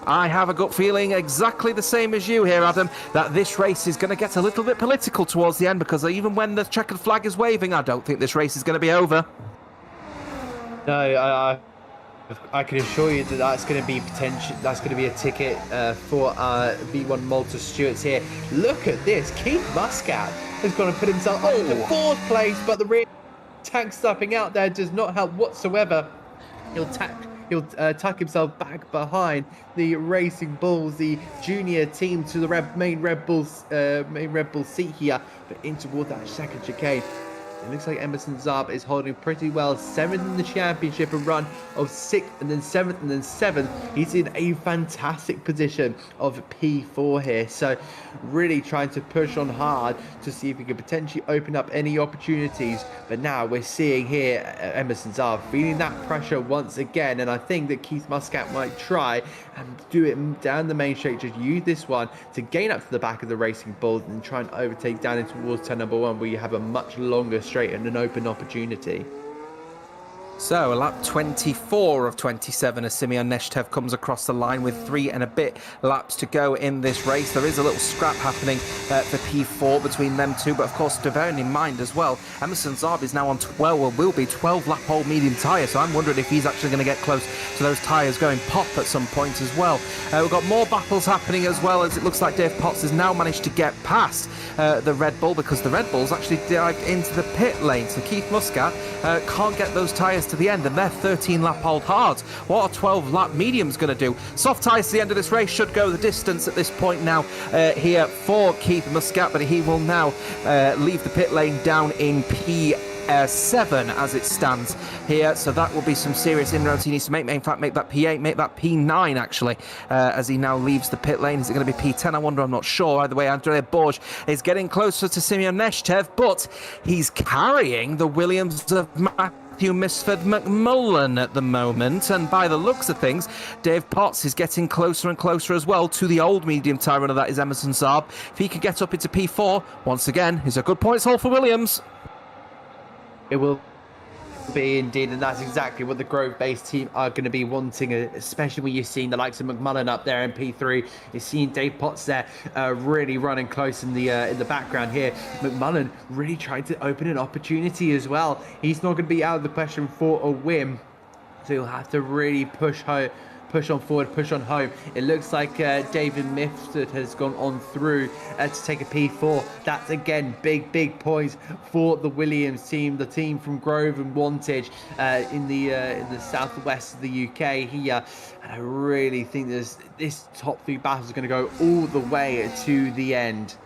I have a gut feeling exactly the same as you here, Adam, that this race is going to get a little bit political towards the end, because even when the checkered flag is waving, I don't think this race is going to be over. No, I can assure you that that's going to be potential. That's going to be a ticket for V1 Malta Stewarts here. Look at this, Keith Muscat has gone and put himself up to 4th place, but the rear tank stuffing out there does not help whatsoever. He'll tuck himself back behind the Racing Bulls, the junior team, to the main Red Bull seat here, but in toward that second chicane. It looks like Emerson Zarb is holding pretty well. 7th in the championship, a run of 6th and then 7th and then 7th. He's in a fantastic position of P4 here. So really trying to push on hard to see if he can potentially open up any opportunities. But now we're seeing here Emerson Zarb feeling that pressure once again. And I think that Keith Muscat might try and do it down the main straight. Just use this one to gain up to the back of the Racing Bulls and try and overtake down in towards turn number 1, where you have a much longer straight and an open opportunity. So, a lap 24 of 27 as Simeon Nestev comes across the line with 3 and a bit laps to go in this race. There is a little scrap happening for P4 between them two, but of course, to bear in mind as well, Emerson Zarb is now on 12, or will be 12 lap old medium tyre, so I'm wondering if he's actually going to get close to those tyres going pop at some point as well. We've got more battles happening as well, as it looks like Dave Potts has now managed to get past the Red Bull, because the Red Bulls actually dived into the pit lane, so Keith Muscat can't get those tyres to the end, and they're 13 lap old hards. What a 12 lap medium's going to do? Soft tyres to the end of this race should go the distance at this point now here for Keith Muscat, but he will now leave the pit lane down in P7 as it stands here, so that will be some serious inroads he needs to make. In fact, make that P8, make that P9 actually, as he now leaves the pit lane. Is it going to be P10? I wonder, I'm not sure. Either way, Andrea Borg is getting closer to Simeon Nestev, but he's carrying the Williams of Matthew Misford McMullen at the moment, and by the looks of things, Dave Potts is getting closer and closer as well to the old medium tyre runner that is Emerson Zarb. If he could get up into P4, once again, is a good points haul for Williams. It will be indeed, and that's exactly what the Grove-based team are going to be wanting, especially when you've seen the likes of McMullen up there in P3. You've seen Dave Potts there really running close in the background here. McMullen really trying to open an opportunity as well. He's not going to be out of the question for a win, so he'll have to really push on forward, push on home. It looks like David Mifsud has gone on through to take a P4. That's again big points for the Williams team, the team from Grove and Wantage in the southwest of the UK here. And I really think this top 3 battle is going to go all the way to the end.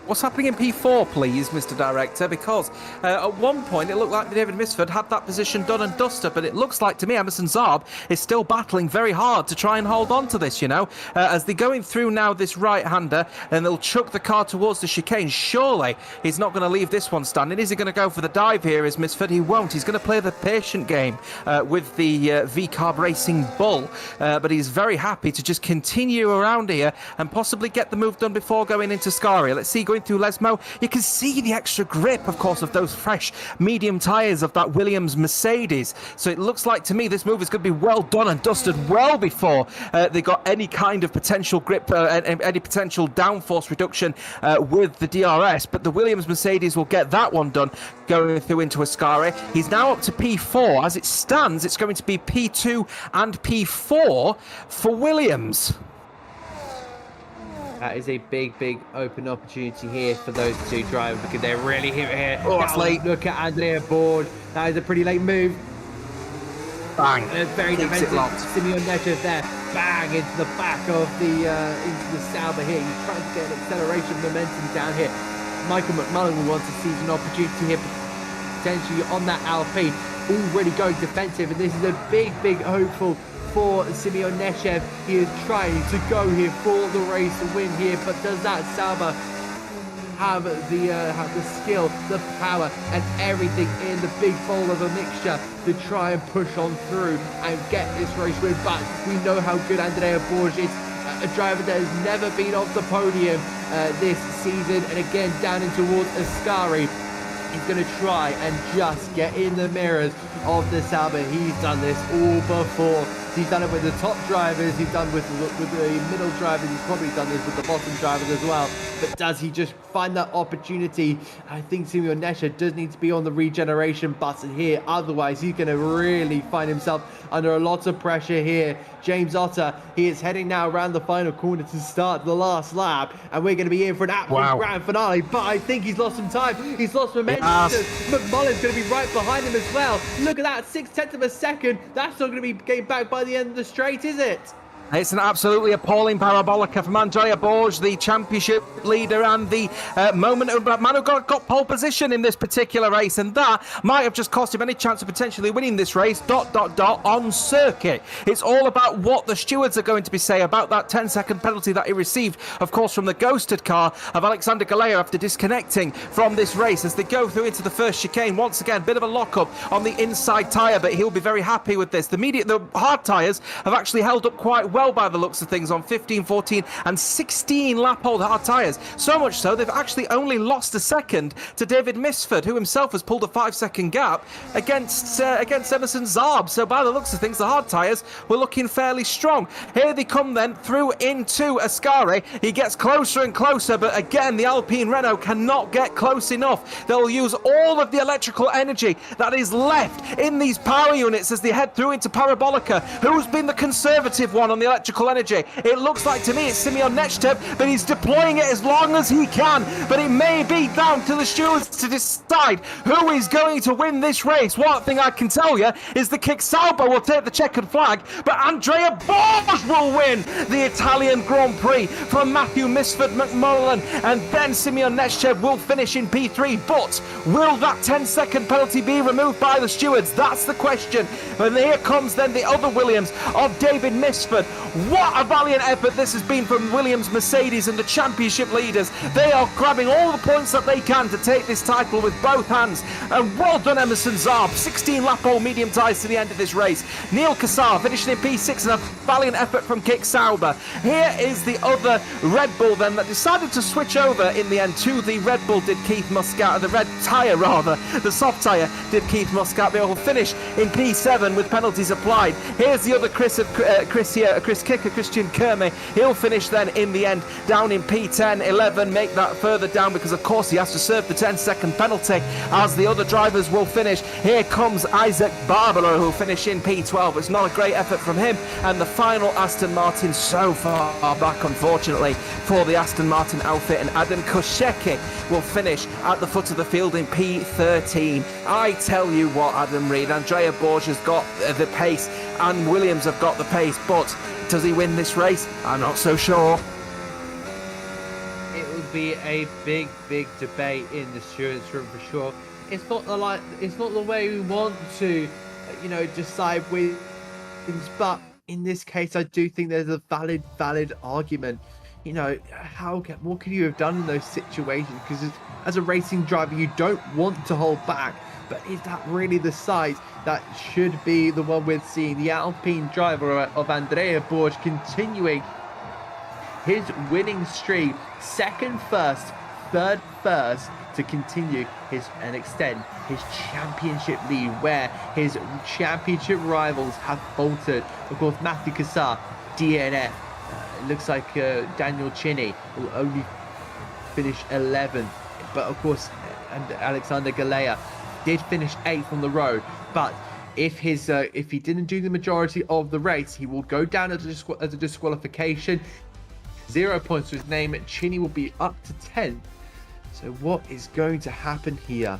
What's happening in P4, please, Mr. Director? Because at one point it looked like David Misford had that position done and dusted, but it looks like to me Emerson Zarb is still battling very hard to try and hold on to this, you know, as they're going through now this right-hander, and they'll chuck the car towards the chicane. Surely he's not going to leave this one standing. Is he going to go for the dive here? Is Misford? He won't. He's going to play the patient game with the V-Carb Racing Bull, but he's very happy to just continue around here and possibly get the move done before going into Scaria. Let's see, going through Lesmo, you can see the extra grip, of course, of those fresh medium tyres of that Williams Mercedes. So it looks like to me this move is going to be well done and dusted well before they got any kind of potential grip, any potential downforce reduction with the DRS. But the Williams Mercedes will get that one done going through into Ascari. He's now up to P4. As it stands, it's going to be P2 and P4 for Williams. That is a big open opportunity here for those two drivers, because they're really here. Oh, it's late. Look at Andrea Borg. That is a pretty late move. Bang. And it's very defensive. Simeon Nestev there. Bang into the back of the Sauber here. He's trying to get an acceleration momentum down here. Michael McMullen will want to seize an opportunity here, potentially on that Alpine. Already going defensive, and this is a big hopeful for Simeon Nestev. He is trying to go here for the race to win here, but does that Sauber have the skill, the power, and everything in the big bowl of a mixture to try and push on through and get this race win? But we know how good Andrea Borg is, a driver that has never been off the podium this season, and again down in towards Ascari. He's going to try and just get in the mirrors of the Sauber. He's done this all before. He's done it with the top drivers. He's done with the middle drivers. He's probably done this with the bottom drivers as well. But does he just find that opportunity? I think Simeon Nestev does need to be on the regeneration button here. Otherwise, he's going to really find himself under a lot of pressure here. James Otter, he is heading now around the final corner to start the last lap. And we're going to be in for an absolute grand finale. But I think he's lost some time. He's lost momentum. McMullen's going to be right behind him as well. Look at that, 0.6 of a second. That's not going to be getting back by the end of the straight, is it? It's an absolutely appalling parabolica from Andrea Borg, the championship leader and the moment of man who got pole position in this particular race, and that might have just cost him any chance of potentially winning this race, on circuit. It's all about what the stewards are going to be saying about that 10-second penalty that he received, of course, from the ghosted car of Alexander Galea after disconnecting from this race as they go through into the first chicane. Once again, bit of a lock-up on the inside tyre, but he'll be very happy with this. The hard tyres have actually held up quite well well by the looks of things on 15, 14 and 16 lap-old hard tyres. So much so, they've actually only lost a second to David Misford, who himself has pulled a 5-second gap against Emerson Zarb. So by the looks of things, the hard tyres were looking fairly strong. Here they come then through into Ascari. He gets closer and closer, but again, the Alpine Renault cannot get close enough. They'll use all of the electrical energy that is left in these power units as they head through into Parabolica. Who's been the conservative one on the electrical energy? It looks like to me it's Simeon Nechstev, but he's deploying it as long as he can. But it may be down to the stewards to decide who is going to win this race. One thing I can tell you is the Kick Sauber will take the checkered flag, but Andrea Borges will win the Italian Grand Prix from Matthew Misford McMullen, and then Simeon Nechstev will finish in P3. But will that 10-second penalty be removed by the stewards? That's the question. And here comes then the other Williams of David Misford. What a valiant effort this has been from Williams, Mercedes and the championship leaders. They are grabbing all the points that they can to take this title with both hands. And well done, Emerson Zarb. 16 lap-old medium tyres to the end of this race. Neil Kassar finishing in P6 and a valiant effort from Kick Sauber. Here is the other Red Bull then that decided to switch over in the end to the Red Bull did Keith Muscat, the red tyre rather, the soft tyre did Keith Muscat. They will finish in P7 with penalties applied. Here's the other Chris Kicker, Christian Kerme. He'll finish then in the end down in P10, 11, make that further down because of course he has to serve the 10-second penalty as the other drivers will finish. Here comes Isaac Barbaro who'll finish in P12. It's not a great effort from him, and the final Aston Martin so far back unfortunately for the Aston Martin outfit, and Adam Koshecki will finish at the foot of the field in P13. I tell you what, Adam Reed, Andrea Borges has got the pace and Williams have got the pace, but does he win this race? I'm not so sure. It will be a big debate in the stewards' room for sure. It's not the way we want to, just side with things, but in this case, I do think there's a valid argument. What could you have done in those situations? Because as a racing driver, you don't want to hold back. But is that really the size that should be the one we're seeing? The Alpine driver of Andrea Borges continuing his winning streak, second first, third first, to continue and extend his championship lead, where his championship rivals have faltered. Of course, Matthew Kassar, DNF. It looks like Daniel Chinny will only finish 11th, but of course, and Alexander Galea did finish 8th on the road. But if he didn't do the majority of the race, he will go down as a disqualification. 0 points to his name. Chinny will be up to 10th. So what is going to happen here?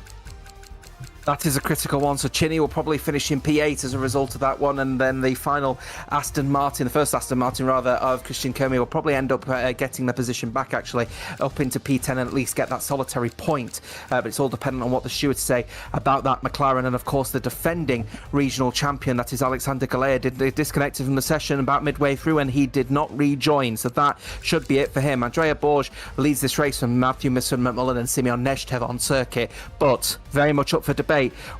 That is a critical one. So Chinny will probably finish in P8 as a result of that one, and then the final Aston Martin, the first Aston Martin rather, of Christian Kerme will probably end up getting the position back actually up into P10 and at least get that solitary point. But it's all dependent on what the stewards say about that McLaren, and of course the defending regional champion, that is Alexander Galea, did disconnected from the session about midway through and he did not rejoin. So that should be it for him. Andrea Borges leads this race from Matthew McMullen and Simeon Nechstev on circuit, but very much up for debate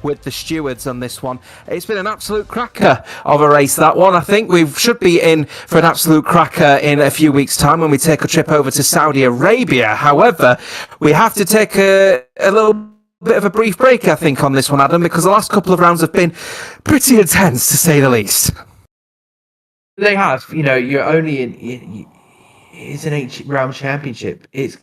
with the stewards on this one. It's been an absolute cracker of a race, that one. I think we should be in for an absolute cracker in a few weeks' time when we take a trip over to Saudi Arabia. However, we have to take a little bit of a brief break, I think, on this one, Adam, because the last couple of rounds have been pretty intense, to say the least. They have. You're only in. It's an 8-round championship. It's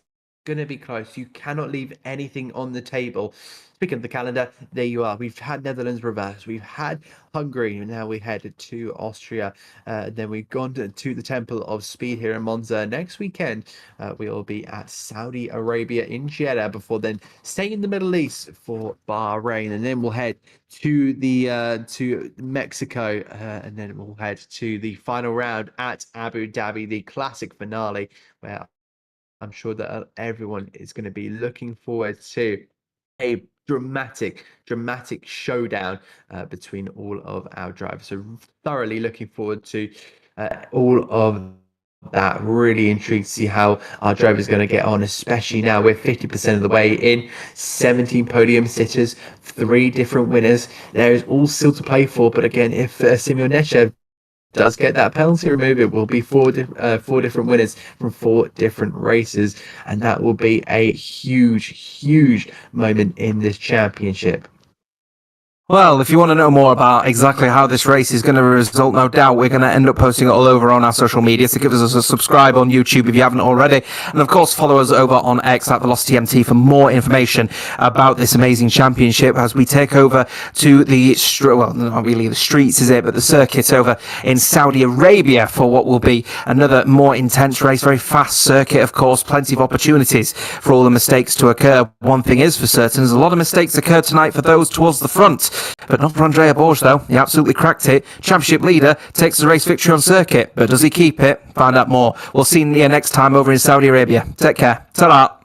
going to be close. You cannot leave anything on the table. Speaking of the calendar, there you are. We've had Netherlands reverse. We've had Hungary. And now we headed to Austria. Then we've gone to the Temple of Speed here in Monza. Next weekend, we will be at Saudi Arabia in Jeddah before then staying in the Middle East for Bahrain. And then we'll head to to Mexico. And then we'll head to the final round at Abu Dhabi, the classic finale, where I'm sure that everyone is going to be looking forward to a dramatic showdown between all of our drivers. So thoroughly looking forward to all of that. Really intrigued to see how our driver is going to get on, especially now we're 50% of the way in. 17 podium sitters, 3 different winners. There is all still to play for, but again, if Simeon Nechstev does get that penalty removed, it will be four different winners from 4 different races, and that will be a huge moment in this championship. Well, if you want to know more about exactly how this race is going to result, no doubt we're going to end up posting it all over on our social media. So give us a subscribe on YouTube if you haven't already. And of course, follow us over on X at VelocityMT for more information about this amazing championship as we take over to the, well, not really the streets, is it, but the circuit over in Saudi Arabia for what will be another more intense race. Very fast circuit, of course, plenty of opportunities for all the mistakes to occur. One thing is for certain, there's a lot of mistakes occurred tonight for those towards the front. But not for Andrea Borg, though. He absolutely cracked it. Championship leader takes the race victory on circuit. But does he keep it? Find out more. We'll see you next time over in Saudi Arabia. Take care. Ta-ra.